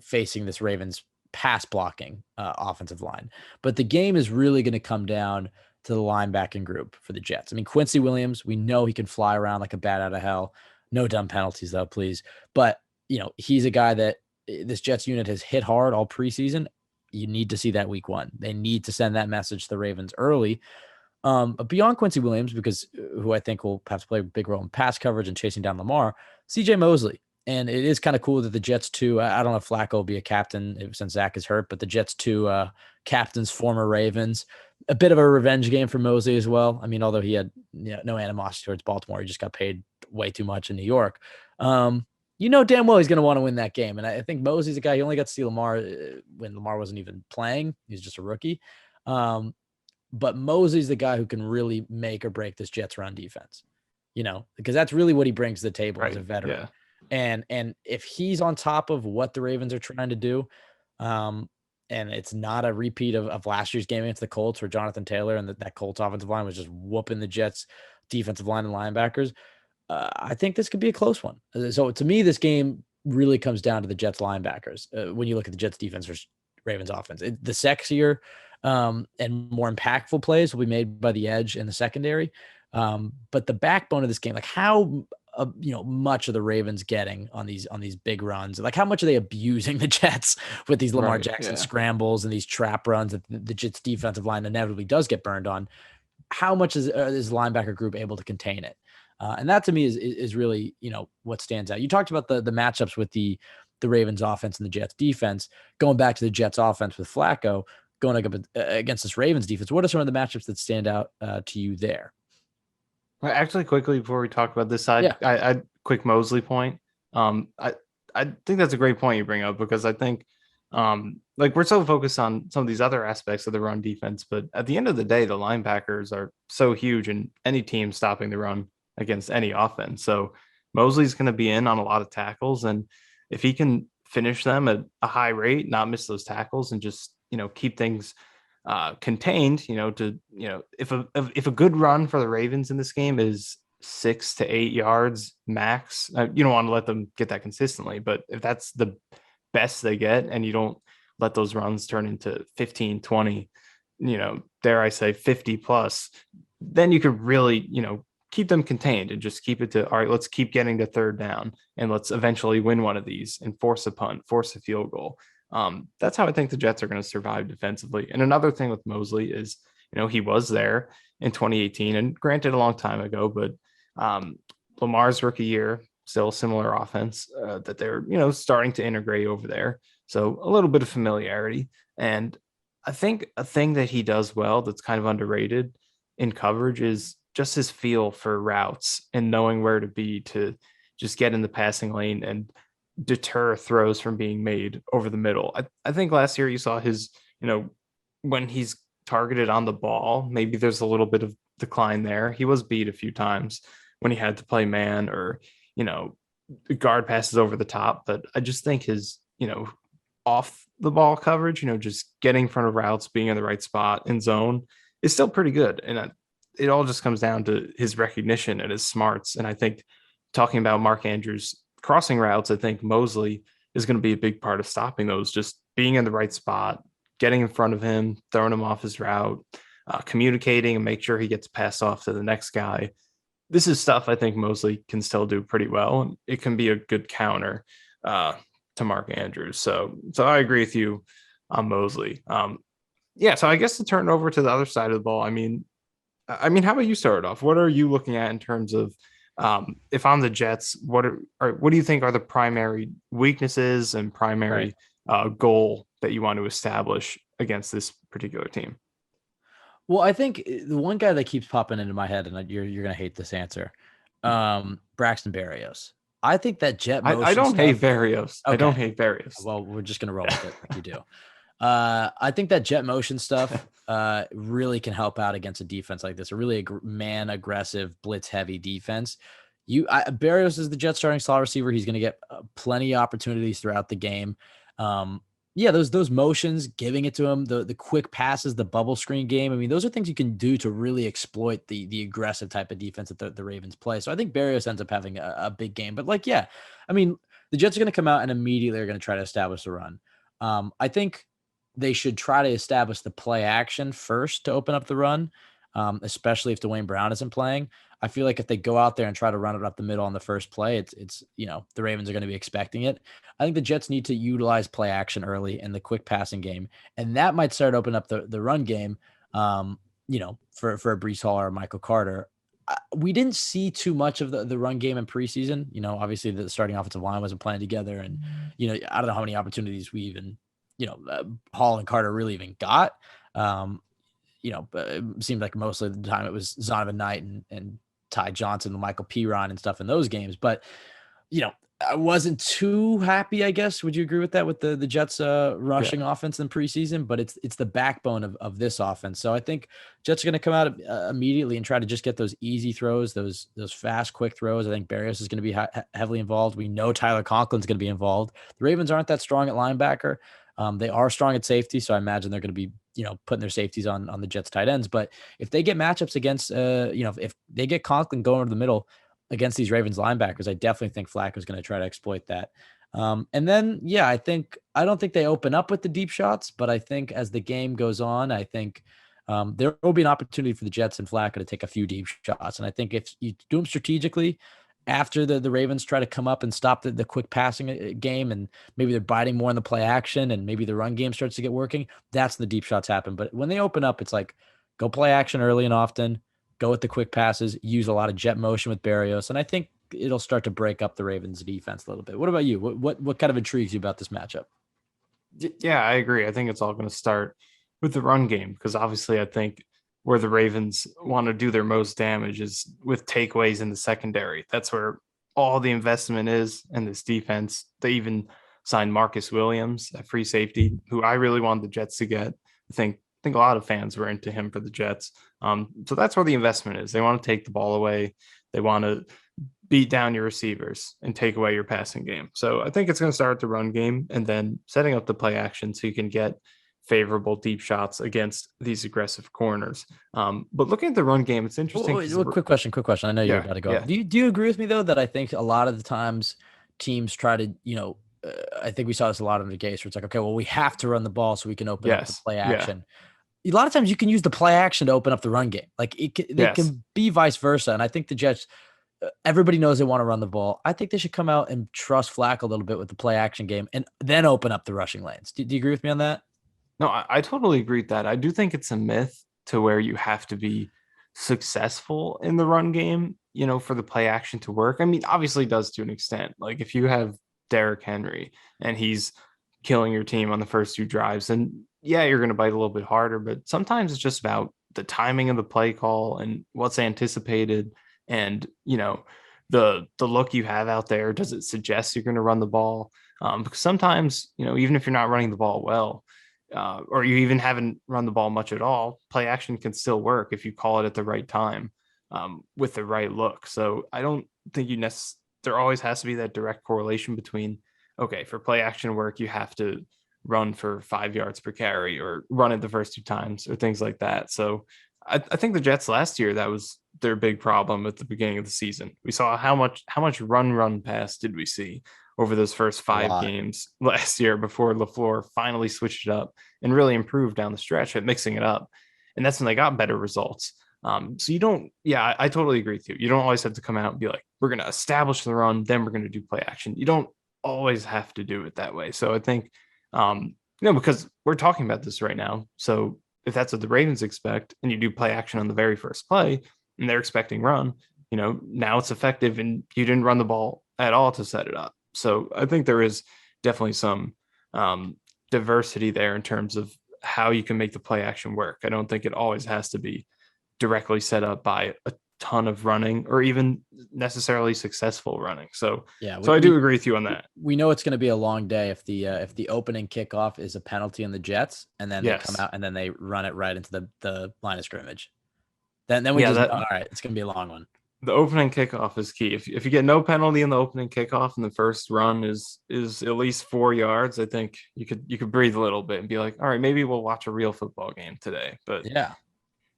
facing this Ravens pass blocking offensive line. But the game is really going to come down to the linebacking group for the Jets. I mean, Quincy Williams, we know he can fly around like a bat out of hell. No dumb penalties though, please. But, he's a guy that this Jets unit has hit hard all preseason. You need to see that week 1. They need to send that message to the Ravens early. But beyond Quincy Williams, because who I think will have to play a big role in pass coverage and chasing down Lamar, CJ Mosley. And it is kind of cool that the Jets too. I don't know if Flacco will be a captain since Zach is hurt, but the Jets too captains former Ravens. A bit of a revenge game for Mosley as well. I mean, although he had no animosity towards Baltimore, he just got paid way too much in New York. Damn well he's going to want to win that game. And I think Mosley's a guy, he only got to see Lamar when Lamar wasn't even playing. He's just a rookie. But Mosley's the guy who can really make or break this Jets run defense, because that's really what he brings to the table as a Right. veteran. Yeah. And if he's on top of what the Ravens are trying to do, and it's not a repeat of last year's game against the Colts where Jonathan Taylor and that Colts offensive line was just whooping the Jets defensive line and linebackers, I think this could be a close one. So to me, this game really comes down to the Jets linebackers. When you look at the Jets defense versus Ravens offense, the sexier and more impactful plays will be made by the edge and the secondary. But the backbone of this game, like how much of the Ravens getting on these big runs, like how much are they abusing the Jets with these Lamar Right. Jackson Yeah. scrambles and these trap runs that the Jets defensive line inevitably does get burned on? How much is this linebacker group able to contain it? And that to me is really what stands out. You talked about the matchups with the Ravens offense and the Jets defense. Going back to the Jets offense with Flacco, going up against this Ravens defense. What are some of the matchups that stand out to you there? Well, actually, quickly before we talk about this side, Yeah. I quick Mosley point. I think that's a great point you bring up because I think like we're so focused on some of these other aspects of the run defense, but at the end of the day, the linebackers are so huge in any team stopping the run against any offense. So Mosley's going to be in on a lot of tackles, and if he can finish them at a high rate, not miss those tackles, and just keep things contained, if a good run for the Ravens in this game is 6 to 8 yards max, you don't want to let them get that consistently, but if that's the best they get and you don't let those runs turn into 15, 20, dare I say 50 plus, then you could really, keep them contained and just keep it to, all right, let's keep getting to third down and let's eventually win one of these and force a punt, force a field goal. That's how I think the Jets are going to survive defensively. And another thing with Mosley is, he was there in 2018, and granted a long time ago, but Lamar's rookie year, still similar offense that they're, starting to integrate over there. So a little bit of familiarity. And I think a thing that he does well that's kind of underrated in coverage is just his feel for routes and knowing where to be to just get in the passing lane and deter throws from being made over the middle. I think last year you saw his, when he's targeted on the ball, maybe there's a little bit of decline there. He was beat a few times when he had to play man or, guard passes over the top. But I just think his, off the ball coverage, just getting in front of routes, being in the right spot in zone is still pretty good. And it all just comes down to his recognition and his smarts. And I think talking about Mark Andrews crossing routes, I think Mosley is going to be a big part of stopping those, just being in the right spot, getting in front of him, throwing him off his route, communicating and make sure he gets passed off to the next guy. This is stuff I think Mosley can still do pretty well. And it can be a good counter to Mark Andrews. So I agree with you on Mosley. Yeah, so I guess to turn over to the other side of the ball, I mean, how about you start off? What are you looking at in terms of if I'm the Jets, what do you think are the primary weaknesses and primary goal that you want to establish against this particular team? Well, I think the one guy that keeps popping into my head, and you're gonna hate this answer, Braxton Berrios. I think that jet I motion don't hate stuff. Berrios. I don't Okay, hate Berrios. well, we're just gonna roll with it like you do. I think that jet motion stuff really can help out against a defense like this, a really man aggressive, blitz heavy defense. Barrios is the Jets starting slot receiver. He's going to get plenty of opportunities throughout the game. Yeah, those motions, giving it to him, the quick passes, the bubble screen game. I mean, those are things you can do to really exploit the aggressive type of defense that the Ravens play. So I think Barrios ends up having a big game. But yeah, I mean, the Jets are going to come out and immediately are going to try to establish the run. I think they should try to establish the play action first to open up the run, especially if Dwayne Brown isn't playing. I feel like if they go out there and try to run it up the middle on the first play, it's the Ravens are going to be expecting it. I think the Jets need to utilize play action early in the quick passing game, and that might start opening up the run game. For a Breece Hall or Michael Carter. We didn't see too much of the run game in preseason. Obviously the starting offensive line wasn't playing together, and I don't know how many opportunities we even Hall and Carter really even got. But it seemed like most of the time it was Zonovan Knight and Ty Johnson, Michael Piron and stuff in those games. But, I wasn't too happy, I guess. Would you agree with that with the Jets rushing offense in preseason? But it's the backbone of this offense. So I think Jets are going to come out immediately and try to just get those easy throws, those fast, quick throws. I think Barrios is going to be heavily involved. We know Tyler Conklin's going to be involved. The Ravens aren't that strong at linebacker. They are strong at safety, so I imagine they're going to be, putting their safeties on the Jets tight ends. But if they get matchups against, if they get Conklin going over the middle against these Ravens linebackers, I definitely think Flacco is going to try to exploit that. And then, yeah, I don't think they open up with the deep shots, but I think as the game goes on, I think there will be an opportunity for the Jets and Flacco to take a few deep shots. And I think if you do them strategically, after the Ravens try to come up and stop the quick passing game, and maybe they're biting more on the play action and maybe the run game starts to get working, that's when the deep shots happen. But when they open up, it's like go play action early and often, go with the quick passes, use a lot of jet motion with Barrios. And I think it'll start to break up the Ravens defense a little bit. What about you? What kind of intrigues you about this matchup? Yeah, I agree. I think it's all going to start with the run game, because obviously I think where the Ravens want to do their most damage is with takeaways in the secondary. That's where all the investment is in this defense. They even signed Marcus Williams, a free safety, who I really wanted the Jets to get. I think a lot of fans were into him for the Jets. So that's where the investment is. They want to take the ball away. They want to beat down your receivers and take away your passing game. So I think it's going to start the run game and then setting up the play action so you can get favorable deep shots against these aggressive corners. But looking at the run game, it's interesting because Quick question, quick question. I know you're yeah, about to go. yeah, Do you agree with me though that I think a lot of the times teams try to, I think we saw this a lot in the case where it's like, okay, well, we have to run the ball so we can open up the yes, play yeah, action. A lot of times you can use the play action to open up the run game. Like they yes. can be vice versa. And I think the Jets, everybody knows they want to run the ball. I think they should come out and trust Flacco a little bit with the play action game and then open up the rushing lanes. Do you agree with me on that? No, I totally agree with that. I do think it's a myth to where you have to be successful in the run game, for the play action to work. I mean, obviously it does to an extent. Like if you have Derrick Henry and he's killing your team on the first two drives, and yeah, you're going to bite a little bit harder, but sometimes it's just about the timing of the play call and what's anticipated and, the look you have out there. Does it suggest you're going to run the ball? Because sometimes, even if you're not running the ball well, or you even haven't run the ball much at all, play action can still work if you call it at the right time, with the right look. So I don't think there always has to be that direct correlation between, okay, for play action work, you have to run for 5 yards per carry or run it the first two times or things like that. So I think the Jets last year, that was their big problem at the beginning of the season. We saw how much run pass did we see over those first A five lot. games last year before LaFleur finally switched it up and really improved down the stretch at mixing it up. And that's when they got better results. So you don't, yeah, I totally agree with you. You don't always have to come out and be like, we're going to establish the run, then we're going to do play action. You don't always have to do it that way. So I think, because we're talking about this right now. So if that's what the Ravens expect and you do play action on the very first play and they're expecting run, now it's effective and you didn't run the ball at all to set it up. So I think there is definitely some diversity there in terms of how you can make the play action work. I don't think it always has to be directly set up by a ton of running or even necessarily successful running. So, Yeah, so I do agree with you on that. we know it's going to be a long day if the opening kickoff is a penalty on the Jets, and then they come Yes. out and then they run it right into the line of scrimmage. Then we Yeah, just know, that all right, it's going to be a long one. the opening kickoff is key. If you get no penalty in the opening kickoff and the first run is at least 4 yards, I think you could breathe a little bit and be like, all right, maybe we'll watch a real football game today. But Yeah.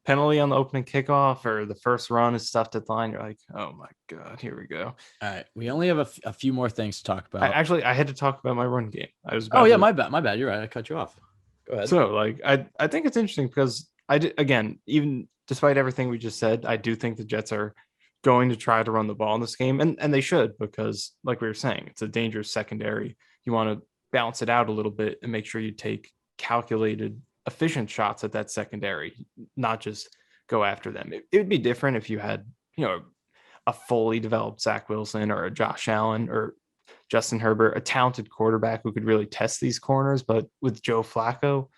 penalty on the opening kickoff or the first run is stuffed at the line, you're like, oh my God, here we go. All right. We only have a few more things to talk I about. actually I had to talk about my run game. I was Oh about yeah, to. my bad. My bad. You're right. I cut you off. Go ahead. So like I think it's interesting because I did, again, even despite everything we just said, I do think the Jets are going to try to run the ball in this game, and they should, because like we were saying, it's a dangerous secondary. You want to balance it out a little bit and make sure you take calculated, efficient shots at that secondary, not just go after them. It would be different if you had, a fully developed Zach Wilson or a Josh Allen or Justin Herbert, a talented quarterback who could really test these corners. But with Joe Flacco,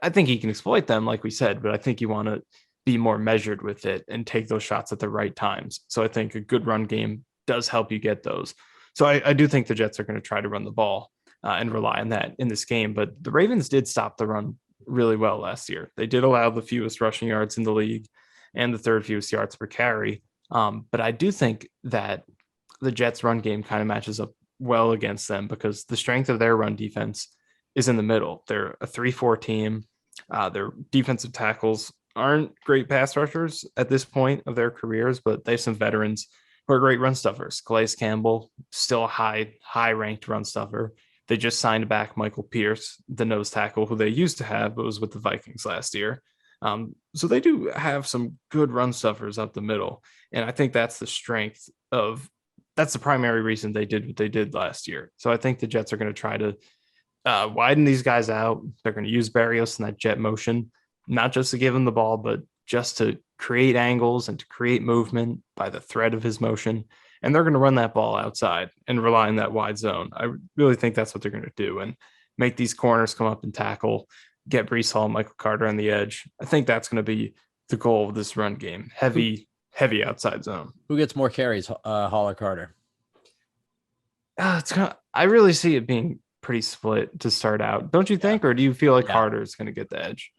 I think he can exploit them, like we said, but I think you want to be more measured with it and take those shots at the right times. So I think a good run game does help you get those. So I do think the Jets are going to try to run the ball and rely on that in this game. But the Ravens did stop the run really well last year. They did allow the fewest rushing yards in the league and the third fewest yards per carry. But I do think that the Jets run game kind of matches up well against them because the strength of their run defense is in the middle. They're a 3-4 team. Their defensive tackles aren't great pass rushers at this point of their careers, but they have some veterans who are great run stuffers. Calais Campbell, still a high ranked run stuffer. They just signed back Michael Pierce, the nose tackle, who they used to have, but was with the Vikings last year. So they do have some good run stuffers up the middle. And I think that's the primary reason they did what they did last year. So I think the Jets are going to try to widen these guys out. They're going to use Barrios in that jet motion, not just to give him the ball, but just to create angles and to create movement by the thread of his motion. And they're going to run that ball outside and rely on that wide zone. I really think that's what they're going to do and make these corners come up and tackle. get Brees Hall and Michael Carter on the edge. I think that's going to be the goal of this run game. Who Heavy outside zone. who gets more carries, Hall or Carter? I really see it being pretty split to start out. Don't you Yeah. think? Or do you feel like Yeah. Carter is going to get the edge?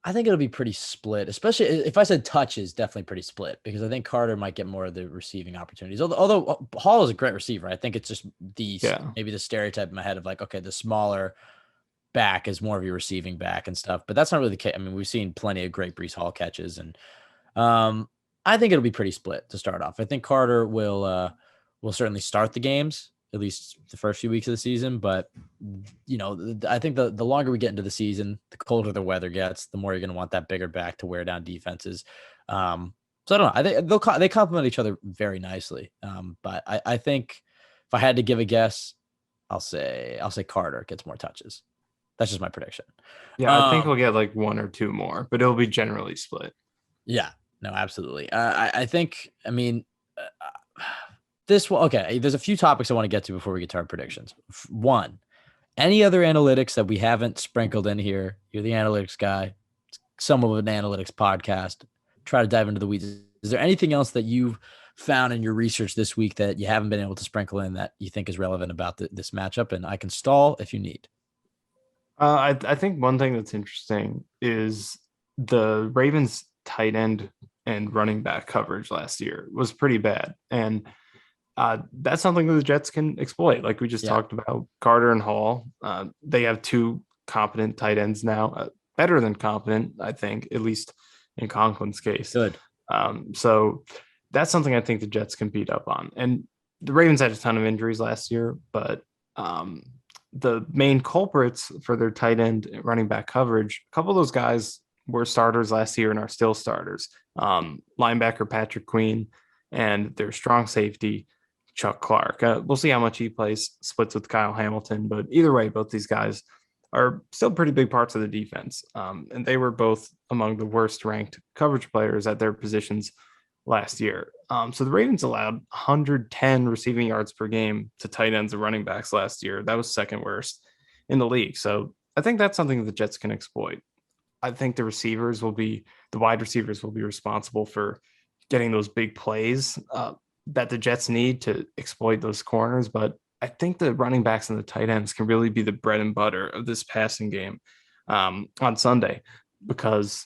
I think it'll be pretty split, especially if I said touches, definitely pretty split because I think Carter might get more of the receiving opportunities. Although Hall is a great receiver, I think it's just Yeah. maybe the stereotype in my head of like, okay, the smaller back is more of your receiving back and stuff, but that's not really the case. I mean, we've seen plenty of great Brees Hall catches, and um, I think it'll be pretty split to start off. I think Carter will certainly start the games, at least the first few weeks of the season. But I think the longer we get into the season, the colder the weather gets, the more you're going to want that bigger back to wear down defenses. So I don't know. I think they complement each other very nicely. But I think if I had to give a guess, I'll say Carter gets more touches. That's just my prediction. Yeah, I think Um, we'll get like one or two more, but it'll be generally split. yeah, no, absolutely. I think, I mean, this one, okay. There's a few topics I want to get to before we get to our predictions. One, any other analytics that we haven't sprinkled in here? You're the analytics guy, somewhat of an analytics podcast. Try to dive into the weeds. Is there anything else that you've found in your research this week that you haven't been able to sprinkle in that you think is relevant about this matchup? And I can stall if you need. I think one thing that's interesting is the Ravens tight end and running back coverage last year was pretty bad. And that's something that the Jets can exploit. Like we just Yeah, talked about Carter and Hall. They have two competent tight ends now, better than competent, I think, at least in Conklin's case. good. So that's something I think the Jets can beat up on. And the Ravens had a ton of injuries last year, but the main culprits for their tight end running back coverage, a couple of those guys were starters last year and are still starters. Linebacker Patrick Queen and their strong safety Chuck Clark. We'll see how much he plays, splits with Kyle Hamilton, but either way, both these guys are still pretty big parts of the defense. And they were both among the worst ranked coverage players at their positions last year. So the Ravens allowed 110 receiving yards per game to tight ends and running backs last year. That was second worst in the league. So I think that's something the Jets can exploit. I think the wide receivers will be responsible for getting those big plays that the Jets need to exploit those corners. But I think the running backs and the tight ends can really be the bread and butter of this passing game on Sunday, because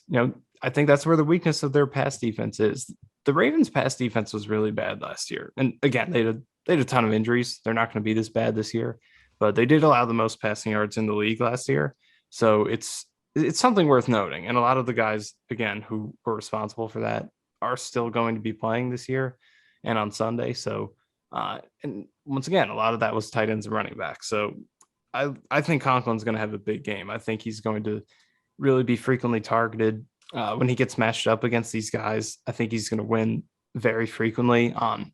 I think that's where the weakness of their pass defense is. The Ravens' pass defense was really bad last year, and again, they had a ton of injuries. They're not going to be this bad this year, but they did allow the most passing yards in the league last year. So it's something worth noting. And a lot of the guys, again, who were responsible for that are still going to be playing this year and on Sunday. So, and once again, a lot of that was tight ends and running backs. So I think Conklin's going to have a big game. I think he's going to really be frequently targeted when he gets matched up against these guys. I think he's going to win very frequently on,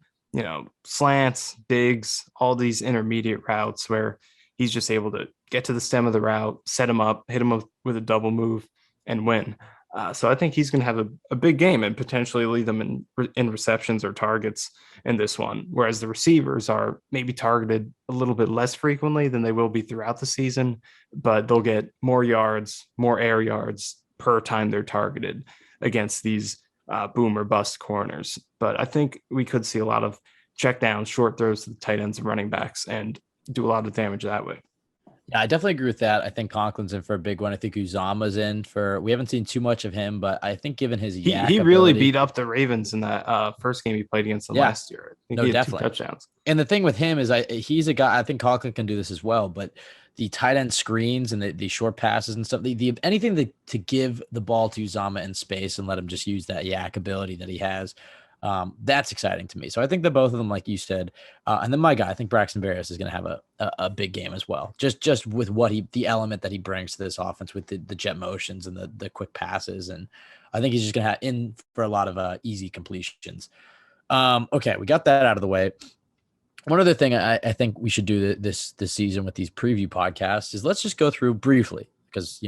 slants, digs, all these intermediate routes where he's just able to get to the stem of the route, set him up, hit him with a double move, and win. So I think he's going to have a big game and potentially lead them in receptions or targets in this one, whereas the receivers are maybe targeted a little bit less frequently than they will be throughout the season, but they'll get more yards, more air yards per time they're targeted against these boom or bust corners. But I think we could see a lot of check downs, short throws to the tight ends and running backs and do a lot of damage that way. Yeah, I definitely agree with that. I think Conklin's in for a big one. I think Uzama's in for. We haven't seen too much of him, but I think given his yak He really ability, beat up the Ravens in that first game he played against them yeah, last year. I think no, he had two definitely. touchdowns. And the thing with him is, he's a guy. I think Conklin can do this as well. But the tight end screens and the short passes and stuff, the anything to give the ball to Uzama in space and let him just use that yak ability that he has. That's exciting to me. So I think that both of them, like you said, and then my guy, I think Braxton Berrios is going to have a big game as well. Just with the element that he brings to this offense with the jet motions and the quick passes, and I think he's just going to have in for a lot of easy completions. Okay, we got that out of the way. One other thing I think we should do this season with these preview podcasts is let's just go through briefly because I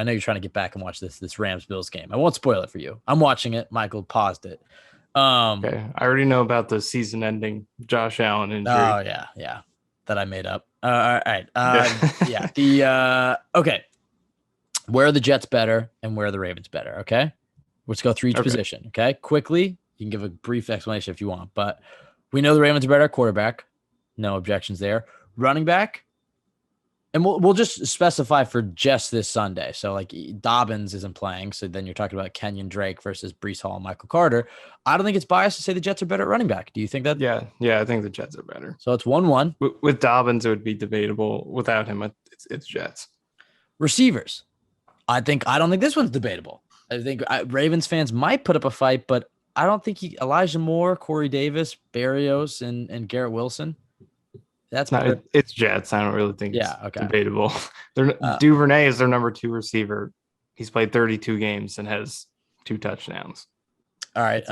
know you're trying to get back and watch this Rams Bills game. I won't spoil it for you. I'm watching it. Michael paused it. Okay, I already know about the season-ending Josh Allen injury. Oh yeah, that I made up. All right. Yeah. Yeah. The okay. Where are the Jets better and where are the Ravens better? Okay. Let's go through each Okay. position. Okay. Quickly, you can give a brief explanation if you want, but we know the Ravens are better at quarterback. No objections there. Running back, and we'll just specify for just this Sunday. So like Dobbins isn't playing, so then you're talking about Kenyon Drake versus Breece Hall and Michael Carter. I don't think it's biased to say the Jets are better at running back. Do you think that? Yeah, I think the Jets are better. So it's 1-1. With Dobbins, it would be debatable. Without him, it's Jets. Receivers. I don't think this one's debatable. I think Ravens fans might put up a fight, but I don't think Elijah Moore, Corey Davis, Berrios, and Garrett Wilson. That's better. No, it's Jets. I don't really think it's okay. debatable. Duvernay is their number 2 receiver. He's played 32 games and has 2 touchdowns. All right.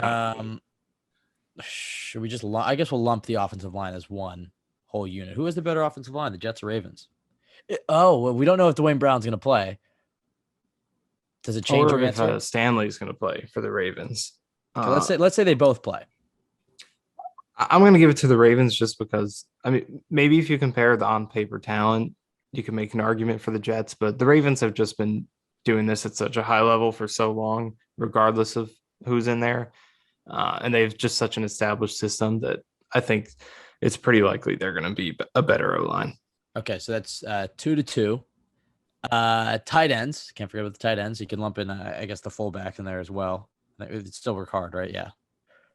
Should we just? I guess we'll lump the offensive line as one whole unit. Who has the better offensive line, the Jets or Ravens? Well, we don't know if Dwayne Brown's going to play. Does it change your answer? If Stanley's going to play for the Ravens. Okay, let's say they both play. I'm going to give it to the Ravens just because, I mean, maybe if you compare the on-paper talent, you can make an argument for the Jets, but the Ravens have just been doing this at such a high level for so long, regardless of who's in there. And they've just such an established system that I think it's pretty likely they're going to be a better O-line. Okay, so that's 2-2. Tight ends. Can't forget about the tight ends. You can lump in, I guess, the fullback in there as well. It's still Ricard, right? Yeah.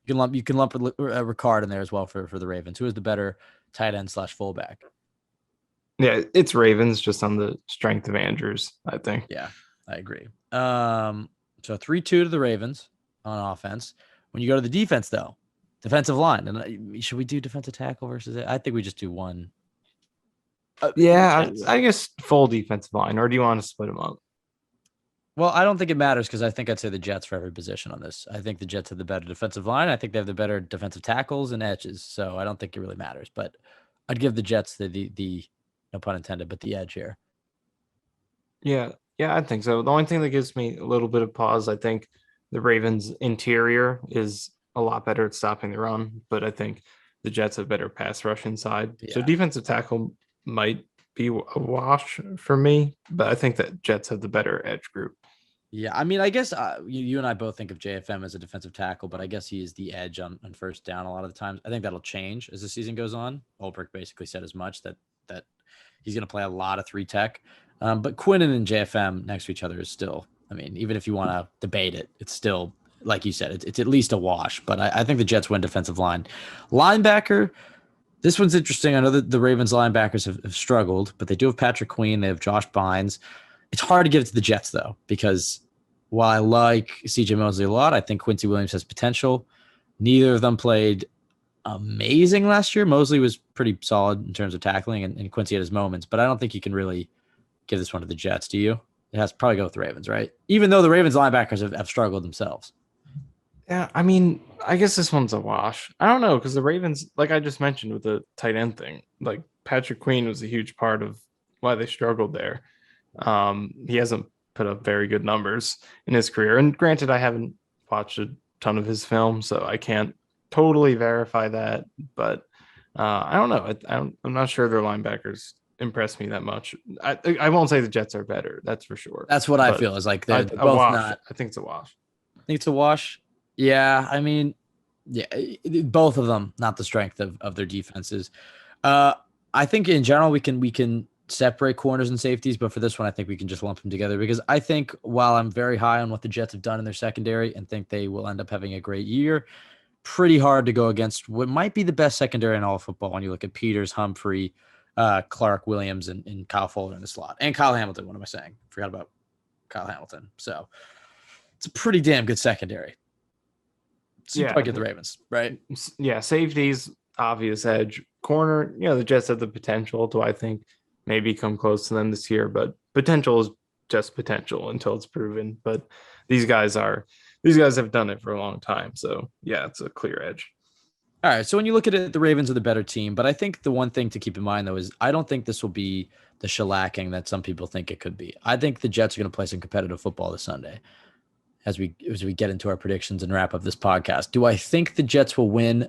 You can lump Ricard in there as well for the Ravens. Who is the better tight end / fullback? Yeah, it's Ravens just on the strength of Andrews, I think. Yeah, I agree. So 3-2 to the Ravens on offense. When you go to the defense, though, defensive line, and should we do defensive tackle versus it? I think we just do one. I guess full defensive line, or do you want to split them up? Well, I don't think it matters because I think I'd say the Jets for every position on this. I think the Jets have the better defensive line. I think they have the better defensive tackles and edges. So I don't think it really matters. But I'd give the Jets the no pun intended, but the edge here. Yeah, I think so. The only thing that gives me a little bit of pause, I think the Ravens interior is a lot better at stopping the run, but I think the Jets have better pass rush inside. Yeah. So defensive tackle might be a wash for me, but I think that Jets have the better edge group. Yeah, I mean, I guess you and I both think of JFM as a defensive tackle, but I guess he is the edge on first down a lot of the times. I think that'll change as the season goes on. Ulbrich basically said as much that he's going to play a lot of 3 tech. But Quinnen and JFM next to each other is still, I mean, even if you want to debate it, it's still, like you said, it's at least a wash. But I think the Jets win defensive line. Linebacker, this one's interesting. I know that the Ravens linebackers have struggled, but they do have Patrick Queen. They have Josh Bynes. It's hard to give it to the Jets, though, because while I like CJ Mosley a lot, I think Quincy Williams has potential. Neither of them played amazing last year. Mosley was pretty solid in terms of tackling, and Quincy had his moments, but I don't think you can really give this one to the Jets, do you? It has to probably go with the Ravens, right? Even though the Ravens linebackers have struggled themselves. Yeah, I mean, I guess this one's a wash. I don't know, because the Ravens, like I just mentioned with the tight end thing, like Patrick Queen was a huge part of why they struggled there. He hasn't put up very good numbers in his career. And granted, I haven't watched a ton of his film, so I can't totally verify that. But I don't know. I'm not sure their linebackers impress me that much. I won't say the Jets are better. That's for sure. That's what I feel is like they're both wash. not. I think it's a wash. I think it's a wash. Yeah, I mean, yeah, both of them not the strength of their defenses. I think in general we can separate corners and safeties, but for this one, I think we can just lump them together because I think while I'm very high on what the Jets have done in their secondary and think they will end up having a great year, pretty hard to go against what might be the best secondary in all of football when you look at Peters, Humphrey, Clark, Williams, and Kyle Fuller in the slot. And Kyle Hamilton, what am I saying? Forgot about Kyle Hamilton. So it's a pretty damn good secondary. So you probably get the Ravens, right? Yeah, safeties, obvious edge. Corner, the Jets have the potential to, I think, maybe come close to them this year, but potential is just potential until it's proven. But these guys have done it for a long time. So yeah, it's a clear edge. All right. So when you look at it, the Ravens are the better team. But I think the one thing to keep in mind, though, is I don't think this will be the shellacking that some people think it could be. I think the Jets are going to play some competitive football this Sunday as we get into our predictions and wrap up this podcast. Do I think the Jets will win?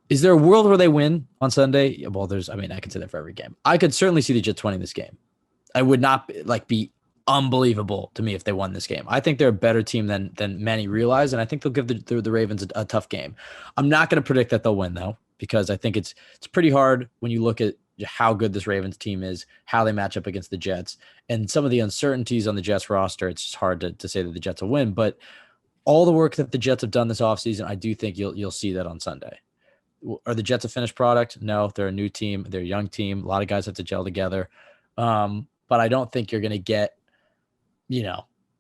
Is there a world where they win on Sunday? Well, I can say that for every game. I could certainly see the Jets winning this game. I would not be unbelievable to me if they won this game. I think they're a better team than many realize, and I think they'll give the Ravens a tough game. I'm not going to predict that they'll win though, because I think it's pretty hard when you look at how good this Ravens team is, how they match up against the Jets, and some of the uncertainties on the Jets roster. It's just hard to say that the Jets will win, but all the work that the Jets have done this offseason, I do think you'll see that on Sunday. Are the Jets a finished product? No, they're a new team. They're a young team. A lot of guys have to gel together. But I don't think you're going to get,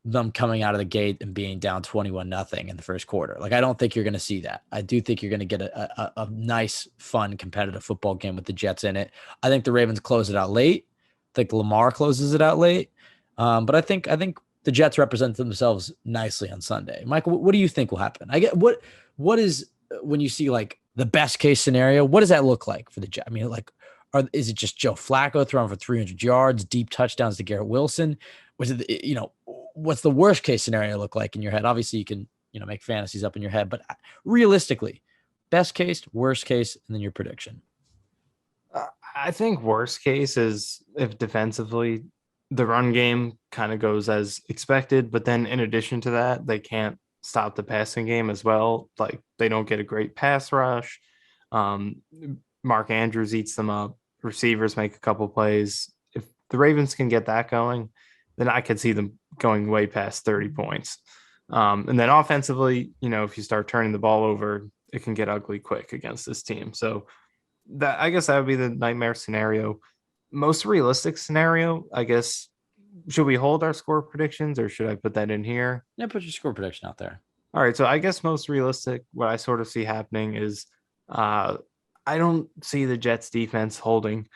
them coming out of the gate and being down 21-0 in the first quarter. Like, I don't think you're going to see that. I do think you're going to get a nice, fun, competitive football game with the Jets in it. I think the Ravens close it out late. I think Lamar closes it out late. But I think the Jets represent themselves nicely on Sunday. Michael, what do you think will happen? What is, when you see like the best case scenario, what does that look like for the Jets? I mean, like, is it just Joe Flacco throwing for 300 yards, deep touchdowns to Garrett Wilson? Was it, what's the worst case scenario look like in your head? Obviously you can, make fantasies up in your head, but realistically, best case, worst case, and then your prediction. I think worst case is if defensively the run game kind of goes as expected, but then in addition to that, they can't stop the passing game as well. Like, they don't get a great pass rush. Mark Andrews eats them up. Receivers make a couple plays. If the Ravens can get that going, then I could see them going way past 30 points. And then offensively, if you start turning the ball over, it can get ugly quick against this team. So I guess that would be the nightmare scenario. Most realistic scenario, I guess, should we hold our score predictions or should I put that in here? Yeah, put your score prediction out there. All right. So I guess most realistic, what I sort of see happening is I don't see the Jets defense holding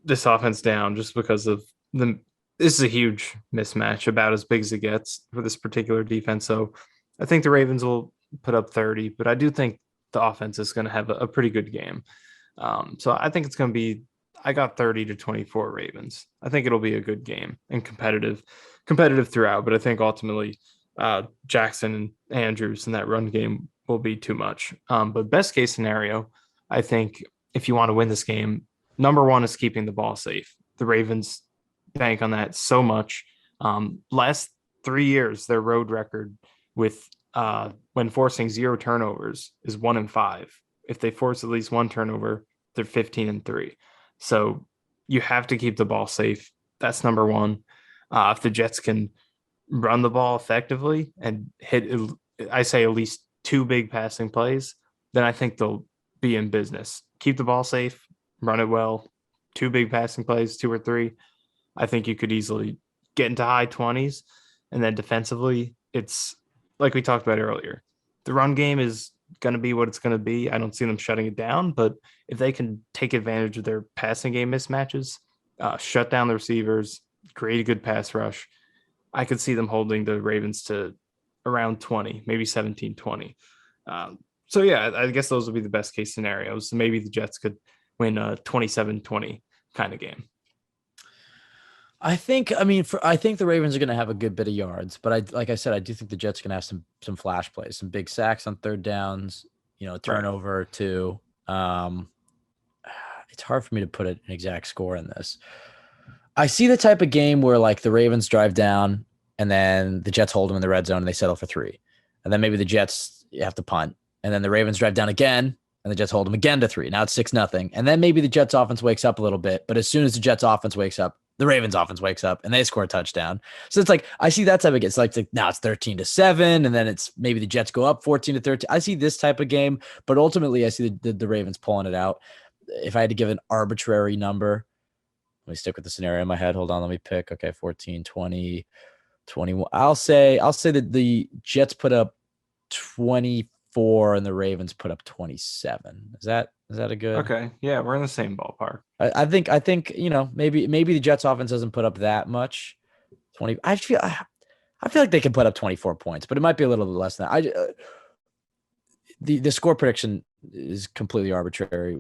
this offense down just because of this is a huge mismatch, about as big as it gets for this particular defense. So I think the Ravens will put up 30, but I do think the offense is going to have a pretty good game. So I think it's going to be, I got 30-24 Ravens. I think it'll be a good game and competitive throughout, but I think ultimately Jackson and Andrews in that run game will be too much. But best case scenario, I think if you want to win this game, number one is keeping the ball safe. The Ravens bank on that so much. Last 3 years, their road record with when forcing 0 turnovers is 1-5. If they force at least 1 turnover, they're 15-3. So you have to keep the ball safe. That's number one. If the Jets can run the ball effectively and hit, I say, at least 2 big passing plays, then I think they'll be in business. Keep the ball safe, run it well, 2 big passing plays, 2 or 3. I think you could easily get into high 20s. And then defensively, it's like we talked about earlier. The run game is going to be what it's going to be. I don't see them shutting it down, but if they can take advantage of their passing game mismatches, shut down the receivers, create a good pass rush, I could see them holding the Ravens to around 20, maybe 17-20. So yeah, I guess those would be the best case scenarios. Maybe the Jets could win a 27-20 kind of game. I think the Ravens are going to have a good bit of yards, but like I said, I do think the Jets are going to have some flash plays, some big sacks on third downs, a turnover or two. It's hard for me to put an exact score in this. I see the type of game where like the Ravens drive down and then the Jets hold them in the red zone and they settle for 3. And then maybe the Jets have to punt. And then the Ravens drive down again and the Jets hold them again to 3. Now it's 6-0. And then maybe the Jets offense wakes up a little bit. But as soon as the Jets offense wakes up, the Ravens offense wakes up and they score a touchdown. So it's like, I see that type of game. It's like now it's 13-7. And then it's maybe the Jets go up 14-13. I see this type of game, but ultimately I see the Ravens pulling it out. If I had to give an arbitrary number, let me stick with the scenario in my head. Hold on. Let me pick. Okay. 14, 20, 21. I'll say that the Jets put up 24 and the Ravens put up 27. Is that a good? Okay. Yeah. We're in the same ballpark. I think, maybe the Jets offense doesn't put up that much. 20. I feel like they can put up 24 points, but it might be a little bit less than that. The score prediction is completely arbitrary.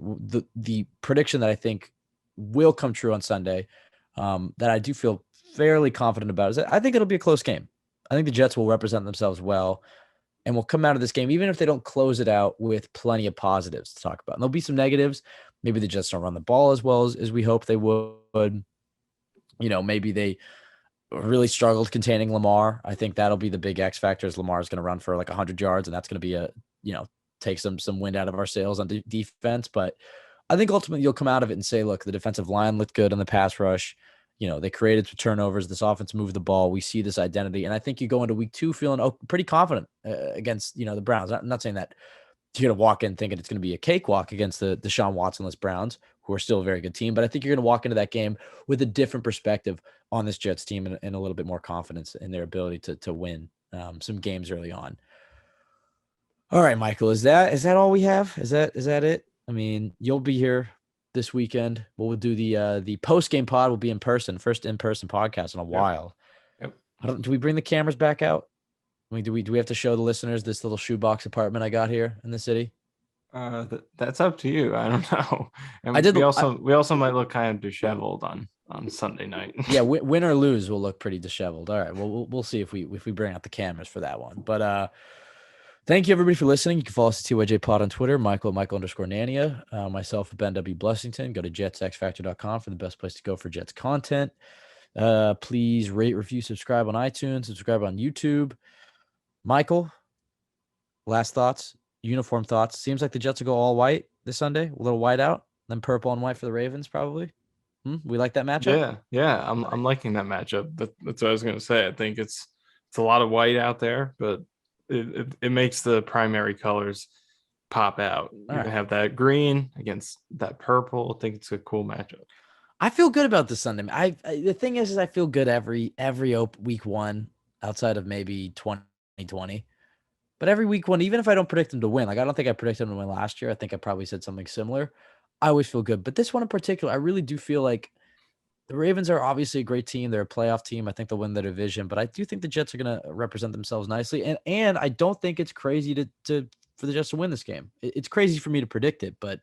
The prediction that I think will come true on Sunday, that I do feel fairly confident about, is that I think it'll be a close game. I think the Jets will represent themselves well and will come out of this game, even if they don't close it out, with plenty of positives to talk about. And there'll be some negatives. Maybe the Jets don't run the ball as well as we hope they would. Maybe they really struggled containing Lamar. I think that'll be the big X factor is Lamar's going to run for like 100 yards, and that's going to be take some wind out of our sails on defense. But I think ultimately you'll come out of it and say, look, the defensive line looked good on the pass rush. They created some turnovers. This offense moved the ball. We see this identity. And I think you go into week 2 feeling pretty confident against, the Browns. I'm not saying that you're going to walk in thinking it's going to be a cakewalk against the Deshaun Watson-less Browns, who are still a very good team. But I think you're going to walk into that game with a different perspective on this Jets team and a little bit more confidence in their ability to win some games early on. All right, Michael, is that all we have? Is that it? I mean, you'll be here this weekend. We'll do the post-game pod will be in person, first in-person podcast in a while. Yep. Do we bring the cameras back out? I mean, do we have to show the listeners this little shoebox apartment I got here in the city? That's up to you. I don't know. And we also might look kind of disheveled on Sunday night. Yeah, win or lose, we'll look pretty disheveled. All right, well, we'll see if we bring out the cameras for that one. But thank you everybody for listening. You can follow us at TYJ Pod on Twitter, Michael_Nania, myself, Ben W. Blessington. Go to jetsxfactor.com for the best place to go for Jets content. Please rate, review, subscribe on iTunes, subscribe on YouTube. Michael, last thoughts, uniform thoughts. Seems like the Jets will go all white this Sunday, a little white out, then purple and white for the Ravens, probably. We like that matchup. Yeah. I'm liking that matchup. That's what I was going to say. I think it's a lot of white out there, but it makes the primary colors pop out. You're gonna have that green against that purple. I think it's a cool matchup. I feel good about this Sunday. The thing is I feel good every week 1 outside of maybe 2020. But every week 1, even if I don't predict them to win, like I don't think I predicted them to win last year. I think I probably said something similar. I always feel good. But this one in particular, I really do feel like the Ravens are obviously a great team. They're a playoff team. I think they'll win the division. But I do think the Jets are going to represent themselves nicely. And I don't think it's crazy for the Jets to win this game. It's crazy for me to predict it, but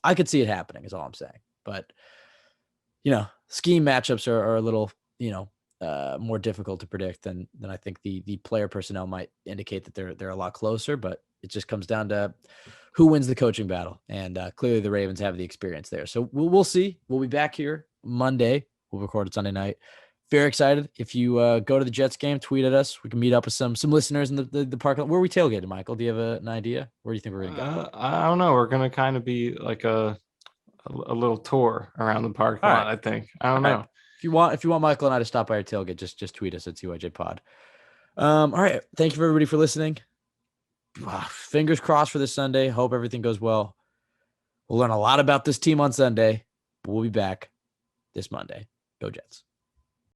I could see it happening is all I'm saying. But, scheme matchups are a little, more difficult to predict than I think the player personnel might indicate that they're a lot closer, but it just comes down to who wins the coaching battle. And clearly the Ravens have the experience there. So we'll see. We'll be back here Monday. We'll record it Sunday night. Very excited. If you go to the Jets game, tweet at us. We can meet up with some listeners in the parking lot. Where are we tailgating, Michael? Do you have an idea? Where do you think we're going to go? I don't know. We're going to kind of be like a little tour around the parking lot, I think. I don't know. If you want Michael and I to stop by our tailgate, just tweet us at TYJ Pod. All right. Thank you for everybody for listening. Fingers crossed for this Sunday. Hope everything goes well. We'll learn a lot about this team on Sunday, but we'll be back this Monday. Go Jets.